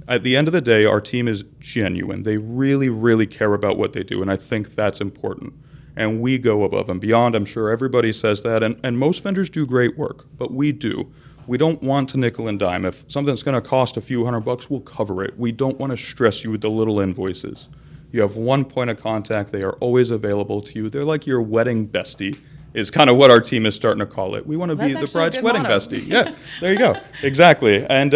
at the end of the day, our team is genuine. They really, really care about what they do, and I think that's important. And we go above and beyond. I'm sure everybody says that, and most vendors do great work, but we do. We don't want to nickel and dime. If something's going to cost a few $100, we'll cover it. We don't want to stress you with the little invoices. You have one point of contact. They are always available to you. They're like your wedding bestie, is kind of what our team is starting to call it. We want to be the bride's wedding bestie. Yeah, there you go. Exactly. And,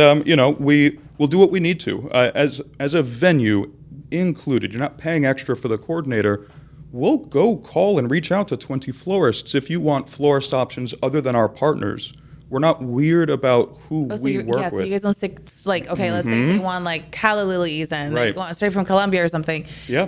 we will do what we need to. As a venue included, you're not paying extra for the coordinator. We'll go call and reach out to 20 florists if you want florist options other than our partners. We're not weird about who we work with. So you guys don't stick, like, okay, let's say they want like calla lilies and Right. like going straight from Colombia or something. Yeah.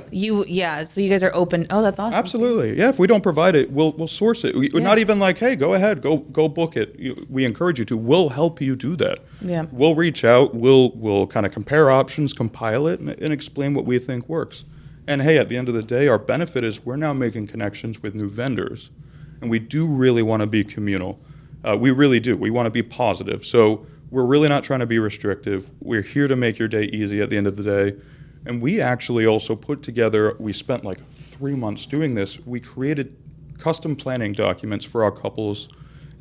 So you guys are open. Oh, that's awesome. Absolutely. Yeah, if we don't provide it, we'll source it. We're not even like, hey, go ahead, go book it. We encourage you to. We'll help you do that. Yeah. We'll reach out. We'll kind of compare options, compile it, and explain what we think works. And hey, at the end of the day, our benefit is we're now making connections with new vendors. And we do really want to be communal. We really do. We want to be positive. So we're really not trying to be restrictive. We're here to make your day easy at the end of the day. And we actually also put together, we spent like 3 months doing this. We created custom planning documents for our couples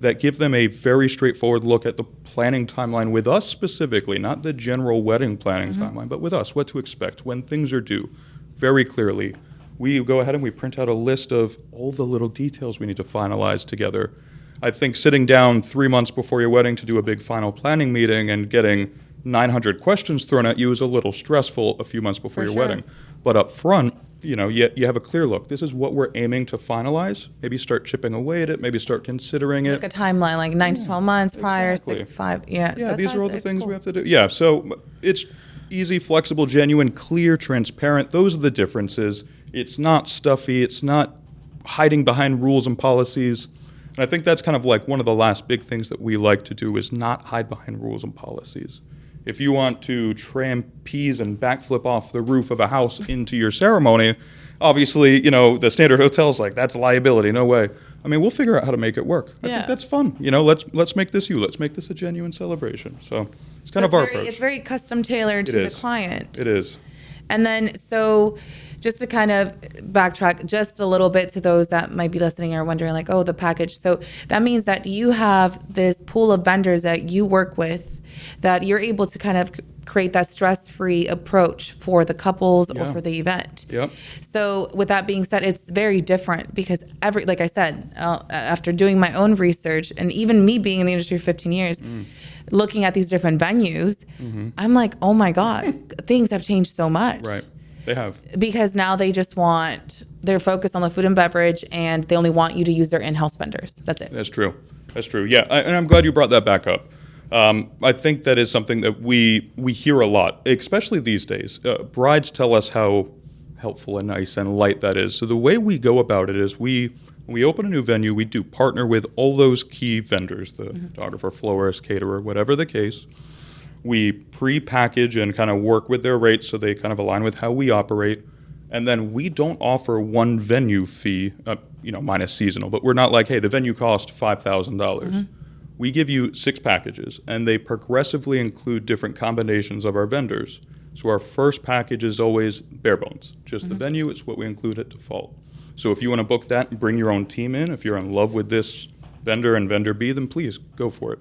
that give them a very straightforward look at the planning timeline with us specifically, not the general wedding planning timeline, but with us, what to expect, when things are due, very clearly. We go ahead and we print out a list of all the little details we need to finalize together. I think sitting down 3 months before your wedding to do a big final planning meeting and getting 900 questions thrown at you is a little stressful a few months before your wedding. But up front, you have a clear look. This is what we're aiming to finalize. Maybe start chipping away at it. Maybe start considering it. Like a timeline, like 9 to 12 months prior, Exactly. 6 to 5. Yeah. Yeah, that's these are all the awesome. things Cool. we have to do. Yeah, so it's easy, flexible, genuine, clear, transparent. Those are the differences. It's not stuffy. It's not hiding behind rules and policies. And I think that's kind of like one of the last big things that we like to do is not hide behind rules and policies. If you want to trapeze and backflip off the roof of a house into your ceremony, obviously, the standard hotel's like, that's liability, no way. I mean, we'll figure out how to make it work. I think that's fun. Let's make this Let's make this a genuine celebration. So it's kind of our approach. It's very custom tailored to the client. It is. And then, so just to kind of backtrack just a little bit to those that might be listening or wondering like, oh, the package. So that means that you have this pool of vendors that you work with that you're able to kind of create that stress-free approach for the couples or for the event. Yep. So with that being said, it's very different because like I said, after doing my own research and even me being in the industry for 15 years, looking at these different venues, I'm like, oh my God, things have changed so much. Right. They have. Because now they just want, they're focused on the food and beverage and they only want you to use their in-house vendors. That's it. That's true. Yeah, and I'm glad you brought that back up. I think that is something that we hear a lot, especially these days. Brides tell us how helpful and nice and light that is. So the way we go about it is when we open a new venue, we do partner with all those key vendors, the photographer, florist, caterer, whatever the case. We pre-package and kind of work with their rates so they kind of align with how we operate. And then we don't offer one venue fee, minus seasonal, but we're not like, hey, the venue cost $5,000. We give you 6 packages, and they progressively include different combinations of our vendors. So our first package is always bare bones, just the venue. It's what we include at default. So if you want to book that and bring your own team in, if you're in love with this vendor and vendor B, then please go for it.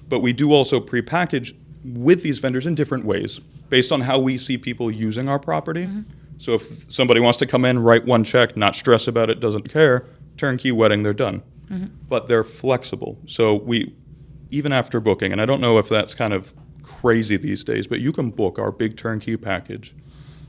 But we do also pre-package with these vendors in different ways based on how we see people using our property. So if somebody wants to come in, write one check, not stress about it, doesn't care, turnkey wedding, they're done. But they're flexible. So we, even after booking, and I don't know if that's kind of crazy these days, but you can book our big turnkey package.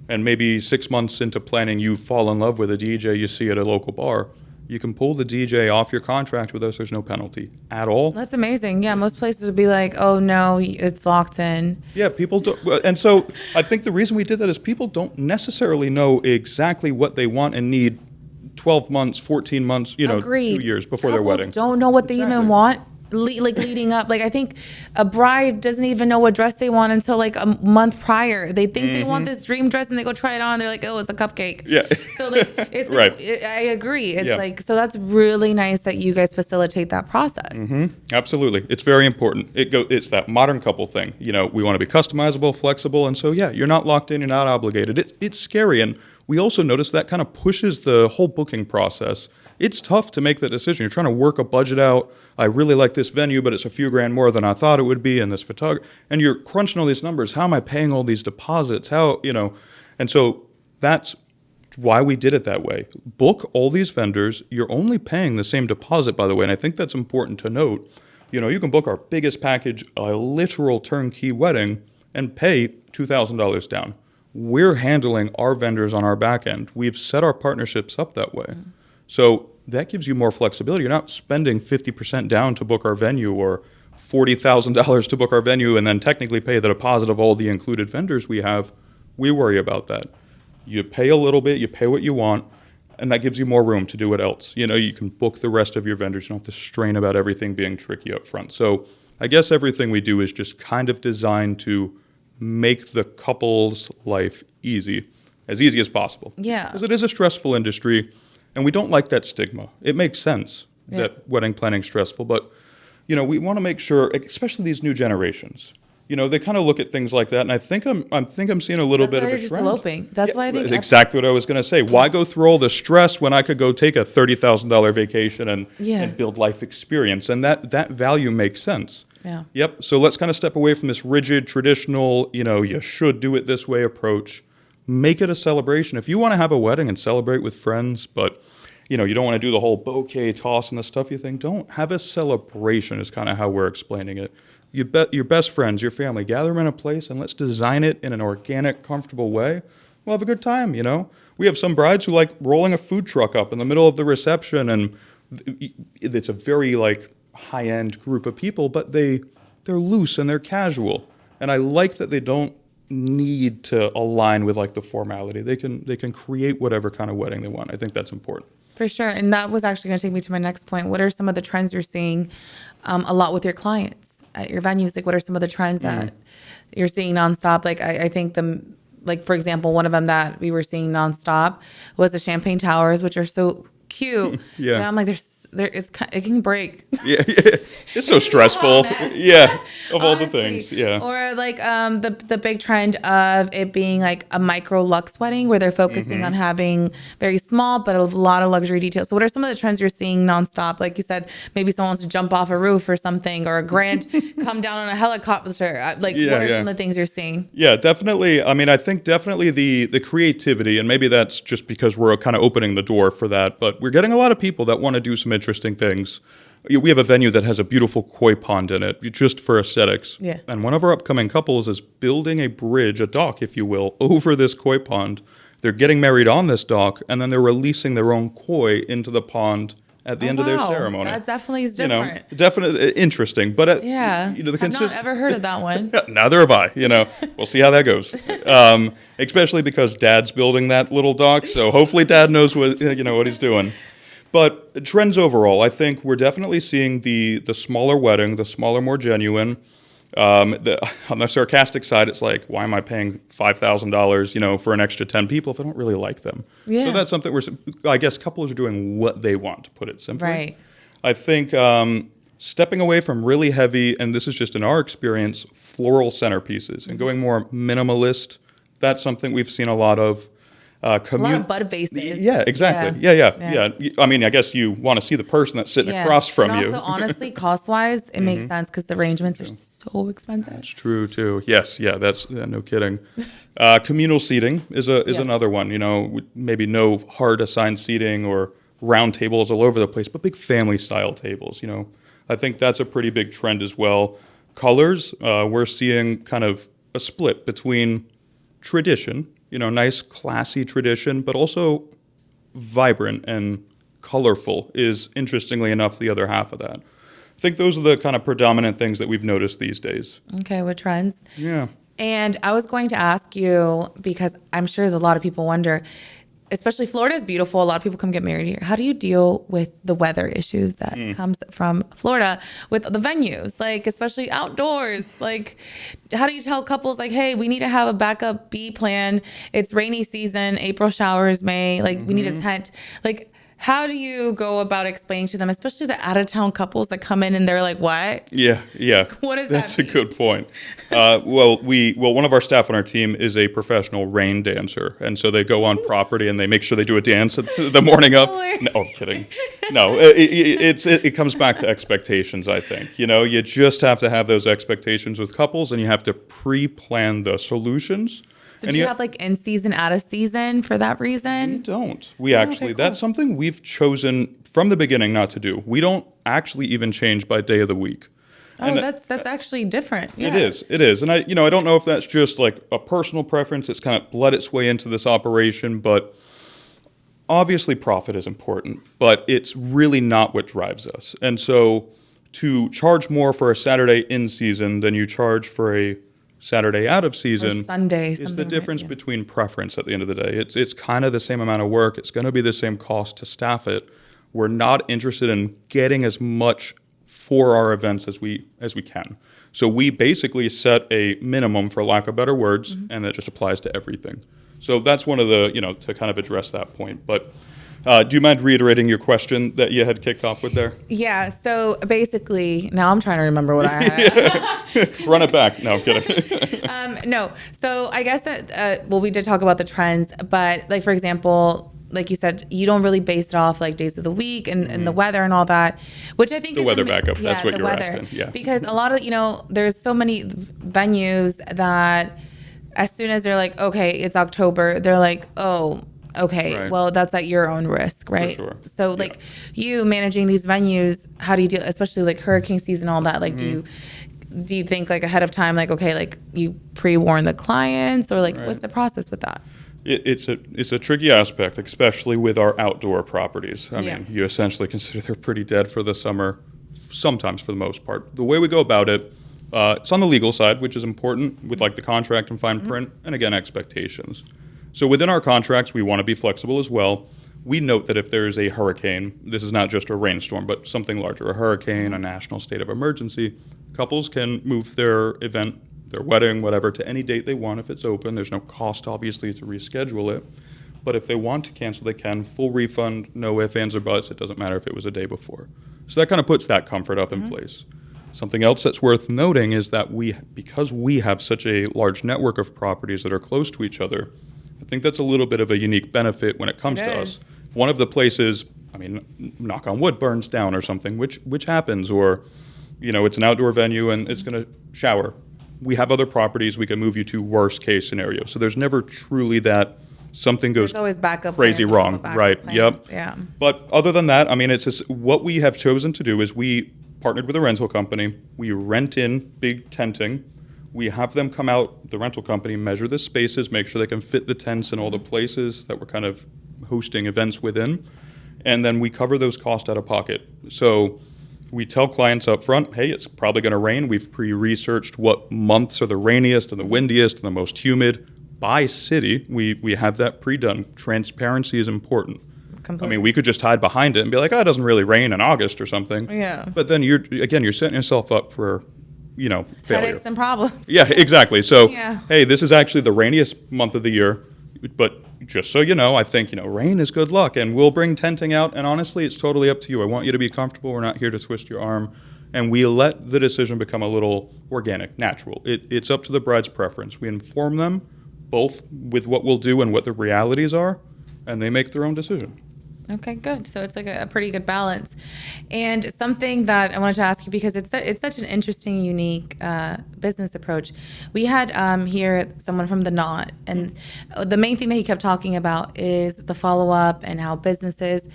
And maybe 6 months into planning, you fall in love with a DJ you see at a local bar. You can pull the DJ off your contract with us. There's no penalty at all. That's amazing. Yeah, most places would be like, oh no, it's locked in. Yeah, people don't. And so I think the reason we did that is people don't necessarily know exactly what they want and need 12 months, 14 months, Agreed. 2 years before their Couples wedding. don't know what they Exactly. even want. Leading up, like I think a bride doesn't even know what dress they want until like a month prior. They think they want this dream dress and they go try it on. And they're like, oh, it's a cupcake. Yeah. So like, it's Right. I agree. It's Yeah. like, so that's really nice that you guys facilitate that process. Absolutely. It's very important. It's that modern couple thing. We want to be customizable, flexible, and so you're not locked in, you're not obligated. It's scary, and we also notice that kind of pushes the whole booking process. It's tough to make that decision. You're trying to work a budget out. I really like this venue, but it's a few grand more than I thought it would be, and this photographer, and you're crunching all these numbers. How am I paying all these deposits? And so that's why we did it that way. Book all these vendors. You're only paying the same deposit, by the way, and I think that's important to note. You can book our biggest package, a literal turnkey wedding, and pay $2,000 down. We're handling our vendors on our back end. We've set our partnerships up that way. So that gives you more flexibility. You're not spending 50% down to book our venue or $40,000 to book our venue and then technically pay the deposit of all the included vendors we have. We worry about that. You pay a little bit, you pay what you want, and that gives you more room to do what else. You can book the rest of your vendors. You don't have to strain about everything being tricky up front. So I guess everything we do is just kind of designed to make the couple's life easy as possible. Yeah. Because it is a stressful industry, and we don't like that stigma. It makes sense that wedding planning is stressful, but we want to make sure, especially these new generations, they kind of look at things like that, and I think I'm seeing a little bit of a That's why trend. you're just eloping. That's why I think That's exactly what I was going to say. Why go through all the stress when I could go take a $30,000 vacation and build life experience? And that value makes sense. Yeah. Yep. So let's kind of step away from this rigid, traditional, you should do it this way approach. Make it a celebration. If you want to have a wedding and celebrate with friends, but you don't want to do the whole bouquet toss and the stuff you think, don't have a celebration is kind of how we're explaining it. You bet your best friends, your family, gather them in a place and let's design it in an organic, comfortable way. We'll have a good time, We have some brides who like rolling a food truck up in the middle of the reception, and it's a very high-end group of people, but they're loose and they're casual. And I like that they don't need to align with the formality. They can create whatever kind of wedding they want. I think that's important. For sure. And that was actually going to take me to my next point. What are some of the trends you're seeing a lot with your clients at your venues? What are some of the trends that you're seeing nonstop? I think for example, one of them that we were seeing nonstop was the champagne towers, which are so cute. Yeah. And I'm like, it can break. Yeah. It's so stressful. Yeah. Of all the things. Yeah. Or the big trend of it being a micro luxe wedding where they're focusing on having very small but a lot of luxury details. So what are some of the trends you're seeing nonstop? Like you said, maybe someone wants to jump off a roof or something, or a grand come down on a helicopter. What are some of the things you're seeing? Yeah, definitely. I mean, I think definitely the creativity, and maybe that's just because we're kind of opening the door for that, but we're getting a lot of people that want to do some interesting things. We have a venue that has a beautiful koi pond in it, just for aesthetics. Yeah. And one of our upcoming couples is building a bridge, a dock, if you will, over this koi pond. They're getting married on this dock, and then they're releasing their own koi into the pond at the end of their ceremony. That definitely is different. Definitely interesting. But I've not ever heard of that one. Neither have I. We'll see how that goes. Especially because Dad's building that little dock, so hopefully Dad knows what he's doing. But trends overall, I think we're definitely seeing the smaller wedding, the smaller, more genuine. On the sarcastic side, it's like, why am I paying $5,000, for an extra 10 people if I don't really like them? Yeah. So that's something I guess couples are doing what they want, to put it simply. Right. I think stepping away from really heavy, and this is just in our experience, floral centerpieces and going more minimalist. That's something we've seen a lot of. A lot of bud vases. Yeah, exactly. Yeah. I mean, I guess you want to see the person that's sitting across from and you. Also, honestly, cost-wise, it makes sense because the arrangements are so expensive. That's true too. Yes, that's no kidding. Communal seating is another one. Maybe no hard assigned seating or round tables all over the place, but big family style tables. I think that's a pretty big trend as well. Colors, we're seeing kind of a split between tradition. Nice, classy tradition, but also vibrant and colorful is, interestingly enough, the other half of that. I think those are the kind of predominant things that we've noticed these days. Okay, with trends. Yeah. And I was going to ask you, because I'm sure that a lot of people wonder, especially Florida is beautiful. A lot of people come get married here. How do you deal with the weather issues that comes from Florida with the venues, like especially outdoors? Like, how do you tell couples like, hey, we need to have a backup B plan. It's rainy season, April showers, May, like we need a tent. Like, how do you go about explaining to them, especially the out of town couples that come in and they're like, what? Yeah. What does That's that a mean? good point. Well, one of our staff on our team is a professional rain dancer, and so they go on property and they make sure they do a dance the morning of. No, I'm kidding. No, it comes back to expectations. I think you just have to have those expectations with couples, and you have to pre-plan the solutions. So do you have like in season, out of season for that reason? We don't. We actually, okay, that's something we've chosen from the beginning not to do. We don't actually even change by day of the week. Oh, And that's actually different. Yeah. It is. And I don't know if that's just like a personal preference. It's kind of bled its way into this operation, but obviously profit is important, but it's really not what drives us. And so to charge more for a Saturday in season than you charge for a Saturday out of season Or Sunday, is the something like- difference yeah. between preference at the end of the day. It's kind of the same amount of work. It's going to be the same cost to staff it. We're not interested in getting as much for our events as we can. So we basically set a minimum, for lack of better words, and that just applies to everything. So that's one of the, to kind of address that point. But do you mind reiterating your question that you had kicked off with there? Yeah. So basically, now I'm trying to remember what I had. Run it back. No, I'm kidding. No. So I guess that, we did talk about the trends, but like, for example, like you said, you don't really base it off like days of the week and the weather and all that, which I think The is weather backup, that's what the you're weather. asking, yeah. Because a lot of, there's so many venues that as soon as they're like, okay, it's October, they're like, oh, okay, Right. well, that's at your own risk, right? sure. So like you managing these venues, how do you deal, especially like hurricane season, all that? Like, do you think like ahead of time, like, okay, like you pre-warn the clients, or like what's the process with that? It's a tricky aspect, especially with our outdoor properties. I Yeah. mean, you essentially consider they're pretty dead for the summer, sometimes for the most part. The way we go about it, it's on the legal side, which is important with like the contract and fine print, and again, expectations. So within our contracts, we want to be flexible as well. We note that if there is a hurricane, this is not just a rainstorm, but something larger, a hurricane, a national state of emergency, couples can move their event, their wedding, whatever, to any date they want if it's open. There's no cost, obviously, to reschedule it. But if they want to cancel, they can. Full refund, no ifs, ands, or buts. It doesn't matter if it was a day before. So that kind of puts that comfort up in place. Something else that's worth noting is that because we have such a large network of properties that are close to each other, I think that's a little bit of a unique benefit when it comes It to is. us. If one of the places, I mean, knock on wood, burns down or something, which happens, or it's an outdoor venue and it's going to shower. We have other properties we can move you to, worst case scenario. So there's never truly that something goes There's always backup crazy plans, wrong, backup right? plans, Yep. yeah. But other than that, I mean, it's just what we have chosen to do is we partnered with a rental company. We rent in big tenting. We have them come out, the rental company, measure the spaces, make sure they can fit the tents in all the places that we're kind of hosting events within. And then we cover those costs out of pocket. So we tell clients up front, hey, it's probably going to rain. We've pre-researched what months are the rainiest and the windiest and the most humid. By city, we have that pre-done. Transparency is important. Completely. I mean, we could just hide behind it and be like, oh, it doesn't really rain in August or something. Yeah. But then you're setting yourself up for, failure. Headaches and problems. Yeah, exactly. So, Yeah. hey, this is actually the rainiest month of the year, but just so you know, I think, rain is good luck, and we'll bring tenting out, and honestly, it's totally up to you. I want you to be comfortable. We're not here to twist your arm, and we let the decision become a little organic, natural. It's up to the bride's preference. We inform them both with what we'll do and what the realities are, and they make their own decision. Okay, good. So it's like a pretty good balance. And something that I wanted to ask you, because it's such an interesting, unique business approach. We had here someone from The Knot, and the main thing that he kept talking about is the follow-up and how businesses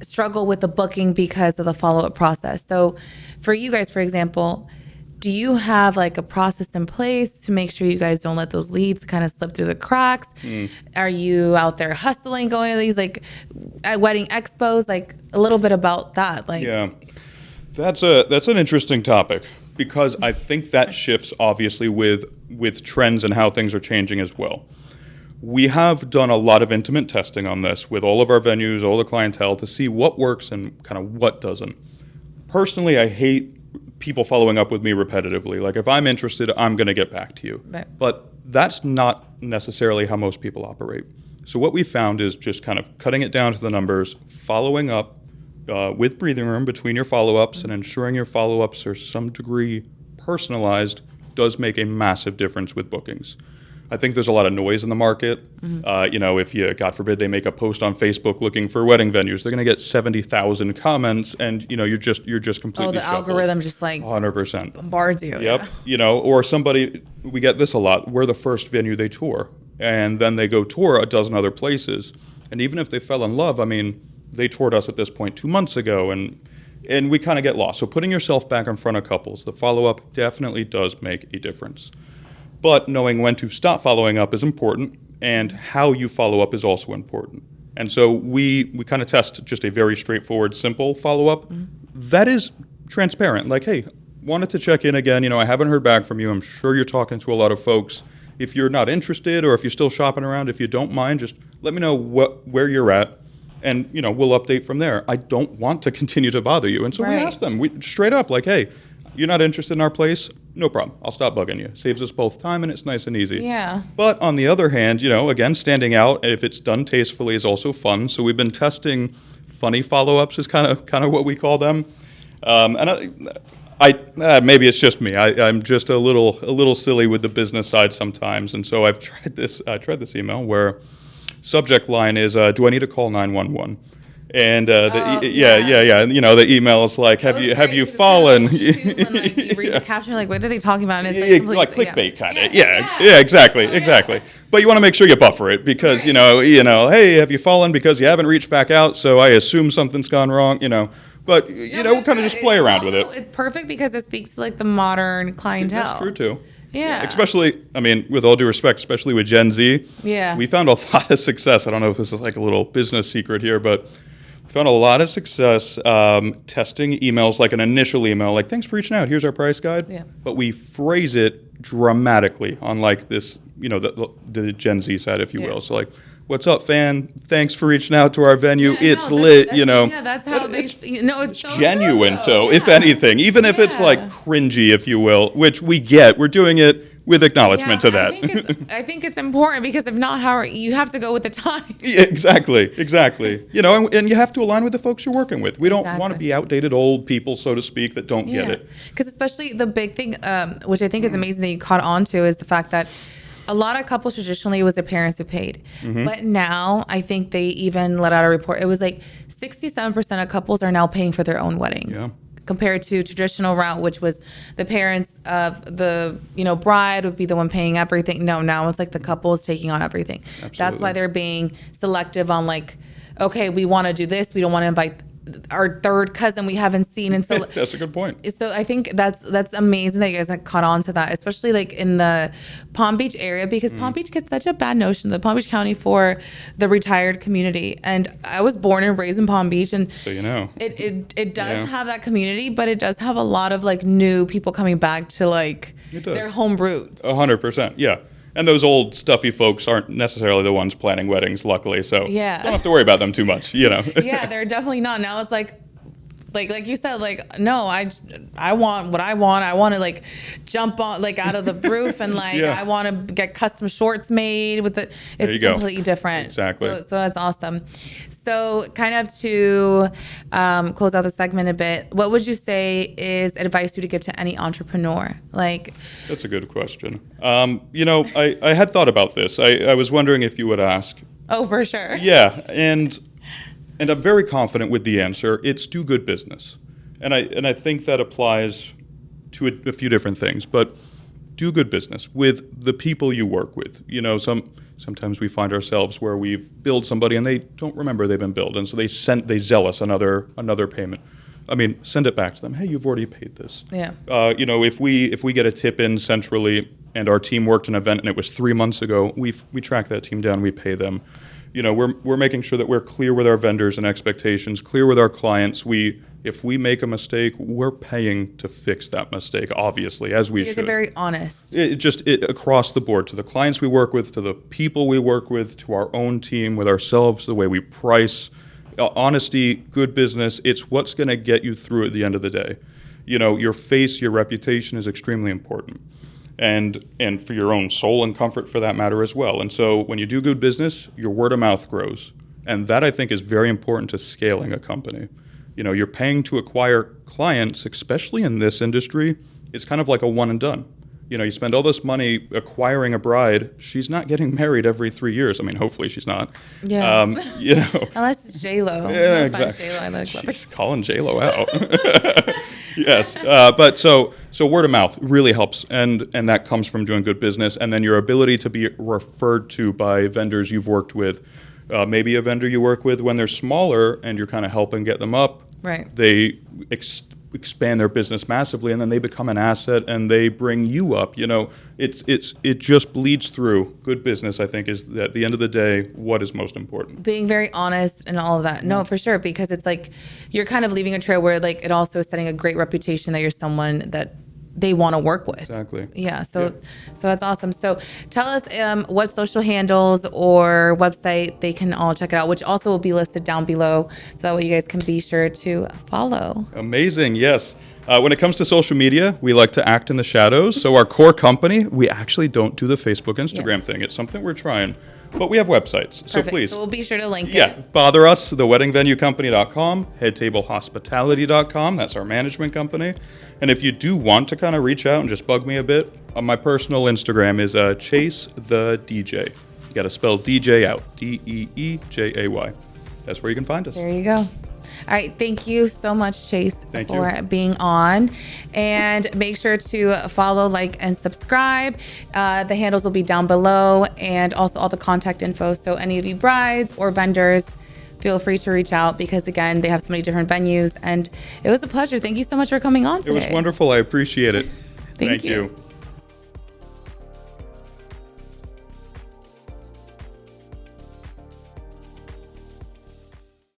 struggle with the booking because of the follow-up process. So for you guys, for example, do you have like a process in place to make sure you guys don't let those leads kind of slip through the cracks? Are you out there hustling, going to these? Like, at wedding expos, like a little bit about that. Like, Yeah, that's an interesting topic because I think that shifts obviously with trends and how things are changing as well. We have done a lot of intimate testing on this with all of our venues, all the clientele to see what works and kind of what doesn't. Personally, I hate people following up with me repetitively. Like if I'm interested, I'm going to get back to you. Right. But that's not necessarily how most people operate. So what we found is just kind of cutting it down to the numbers, following up with breathing room between your follow-ups, and ensuring your follow-ups are some degree personalized does make a massive difference with bookings. I think there's a lot of noise in the market. If you, God forbid, they make a post on Facebook looking for wedding venues, they're going to get 70,000 comments, and you're just completely the shuffled. algorithm just like 100% bombards you. Yep. Yeah. Or somebody, we get this a lot. We're the first venue they tour, and then they go tour a dozen other places, and even if they fell in love, I mean, they toured us at this point 2 months ago, and we kind of get lost. So putting yourself back in front of couples, the follow-up definitely does make a difference. But knowing when to stop following up is important, and how you follow up is also important. And so we kind of test just a very straightforward, simple follow-up that is transparent. Like, hey, wanted to check in again. I haven't heard back from you. I'm sure you're talking to a lot of folks. If you're not interested, or if you're still shopping around, if you don't mind, just let me know where you're at, and we'll update from there. I don't want to continue to bother you. And so we ask them straight up, like, hey, you're not interested in our place? No problem. I'll stop bugging you. Saves us both time, and it's nice and easy. Yeah. But on the other hand, again, standing out, if it's done tastefully, is also fun. So we've been testing funny follow-ups is kind of what we call them. And I maybe it's just me. I'm just a little silly with the business side sometimes. And so I tried this email where subject line is, do I need to call 911? And And the email is like, have you fallen? And, like, you read the caption, you're like, what are they talking about? And it's like clickbait kind of. Yeah, exactly. But you want to make sure you buffer it because hey, have you fallen because you haven't reached back out? So I assume something's gone wrong. But we kind of just play around with it. It's perfect because it speaks to like the modern clientele. That's true too. Yeah. Especially, I mean, with all due respect, especially with Gen Z. Yeah. We found a lot of success. I don't know if this is like a little business secret here, but we found a lot of success testing emails, like an initial email, like, thanks for reaching out, here's our price guide. Yeah. But we phrase it dramatically on like this, the Gen Z side, if you will. So like, what's up, fan? Thanks for reaching out to our venue. It's lit, Yeah, that's how it's so genuine, true, though, yeah. if anything. Even if it's like cringy, if you will, which we get. We're doing it with acknowledgement to that. I think it's important because if not, you have to go with the time. Yeah, exactly. And you have to align with the folks you're working with. We don't want to be outdated old people, so to speak, that don't get it. Because especially the big thing, which I think is amazing that you caught on to, is the fact that a lot of couples traditionally, it was their parents who paid. But now I think they even let out a report. It was like 67% of couples are now paying for their own weddings. Yeah. Compared to traditional route, which was the parents of the bride would be the one paying everything. No, now it's like the couple is taking on everything. Absolutely. That's why they're being selective on like, okay, we want to do this. We don't want to invite our third cousin we haven't seen, and so that's a good point. So I think that's amazing that you guys have caught on to that, especially like in the Palm Beach area, because Palm Beach gets such a bad notion, the Palm Beach County, for the retired community. And I was born and raised in Palm Beach, and so it does have that community, but it does have a lot of like new people coming back to like their home roots. 100%, yeah. And those old stuffy folks aren't necessarily the ones planning weddings, luckily. So don't have to worry about them too much, Yeah, they're definitely not. Now it's like you said, like, no, I want what I want. I want to like jump on like out of the roof and like I want to get custom shorts made with it. It's completely different. Exactly. So that's awesome. So kind of to close out the segment a bit, what would you say is advice you to give to any entrepreneur? Like, that's a good question. I had thought about this. I was wondering if you would ask. Oh, for sure. Yeah, and I'm very confident with the answer. It's do good business, and I think that applies to a few different things. But do good business with the people you work with. Sometimes we find ourselves where we've billed somebody and they don't remember they've been billed, and so they zell us another payment. I mean, send it back to them. Hey, you've already paid this. Yeah. If we get a tip in centrally and our team worked an event and it was 3 months ago, we track that team down, we pay them. we're making sure that we're clear with our vendors and expectations, clear with our clients. If we make a mistake, we're paying to fix that mistake, obviously, as we You guys should. are very honest. It across the board, to the clients we work with, to the people we work with, to our own team, with ourselves, the way we price. Honesty, good business, it's what's going to get you through at the end of the day. Your face, your reputation is extremely important. And for your own soul and comfort, for that matter, as well. And so when you do good business, your word of mouth grows. And that, I think, is very important to scaling a company. You're paying to acquire clients, especially in this industry. It's kind of like a one and done. You spend all this money acquiring a bride. She's not getting married every 3 years. I mean, hopefully she's not. Yeah. Unless it's J-Lo. Yeah, exactly. J-Lo, She's calling J-Lo out. Yes. But so word of mouth really helps. And that comes from doing good business. And then your ability to be referred to by vendors you've worked with. Maybe a vendor you work with when they're smaller and you're kind of helping get them up. Right. They expand their business massively, and then they become an asset and they bring you up. It just bleeds through. Good business, I think, is at the end of the day what is most important. Being very honest and all of that. No, for sure, because it's like you're kind of leaving a trail where like it also is setting a great reputation that you're someone that they want to work with. Exactly. Yeah. So that's awesome. So tell us what social handles or website they can all check it out, which also will be listed down below. So that way you guys can be sure to follow. Amazing. Yes. When it comes to social media, we like to act in the shadows. So our core company, we actually don't do the Facebook, Instagram thing. It's something we're trying. But we have websites. So Perfect. please. So we'll be sure to link it. Bother us, theweddingvenuecompany.com, headtablehospitality.com. That's our management company. And if you do want to kind of reach out and just bug me a bit, my personal Instagram is Chase the DJ. You got to spell DJ out, Deejay. That's where you can find us. There you go. All right. Thank you so much, Chase, Thank for you. being on. And make sure to follow, like, and subscribe. The handles will be down below, and also all the contact info. So any of you brides or vendors, feel free to reach out because, again, they have so many different venues. And it was a pleasure. Thank you so much for coming on today. It was wonderful. I appreciate it. Thank you.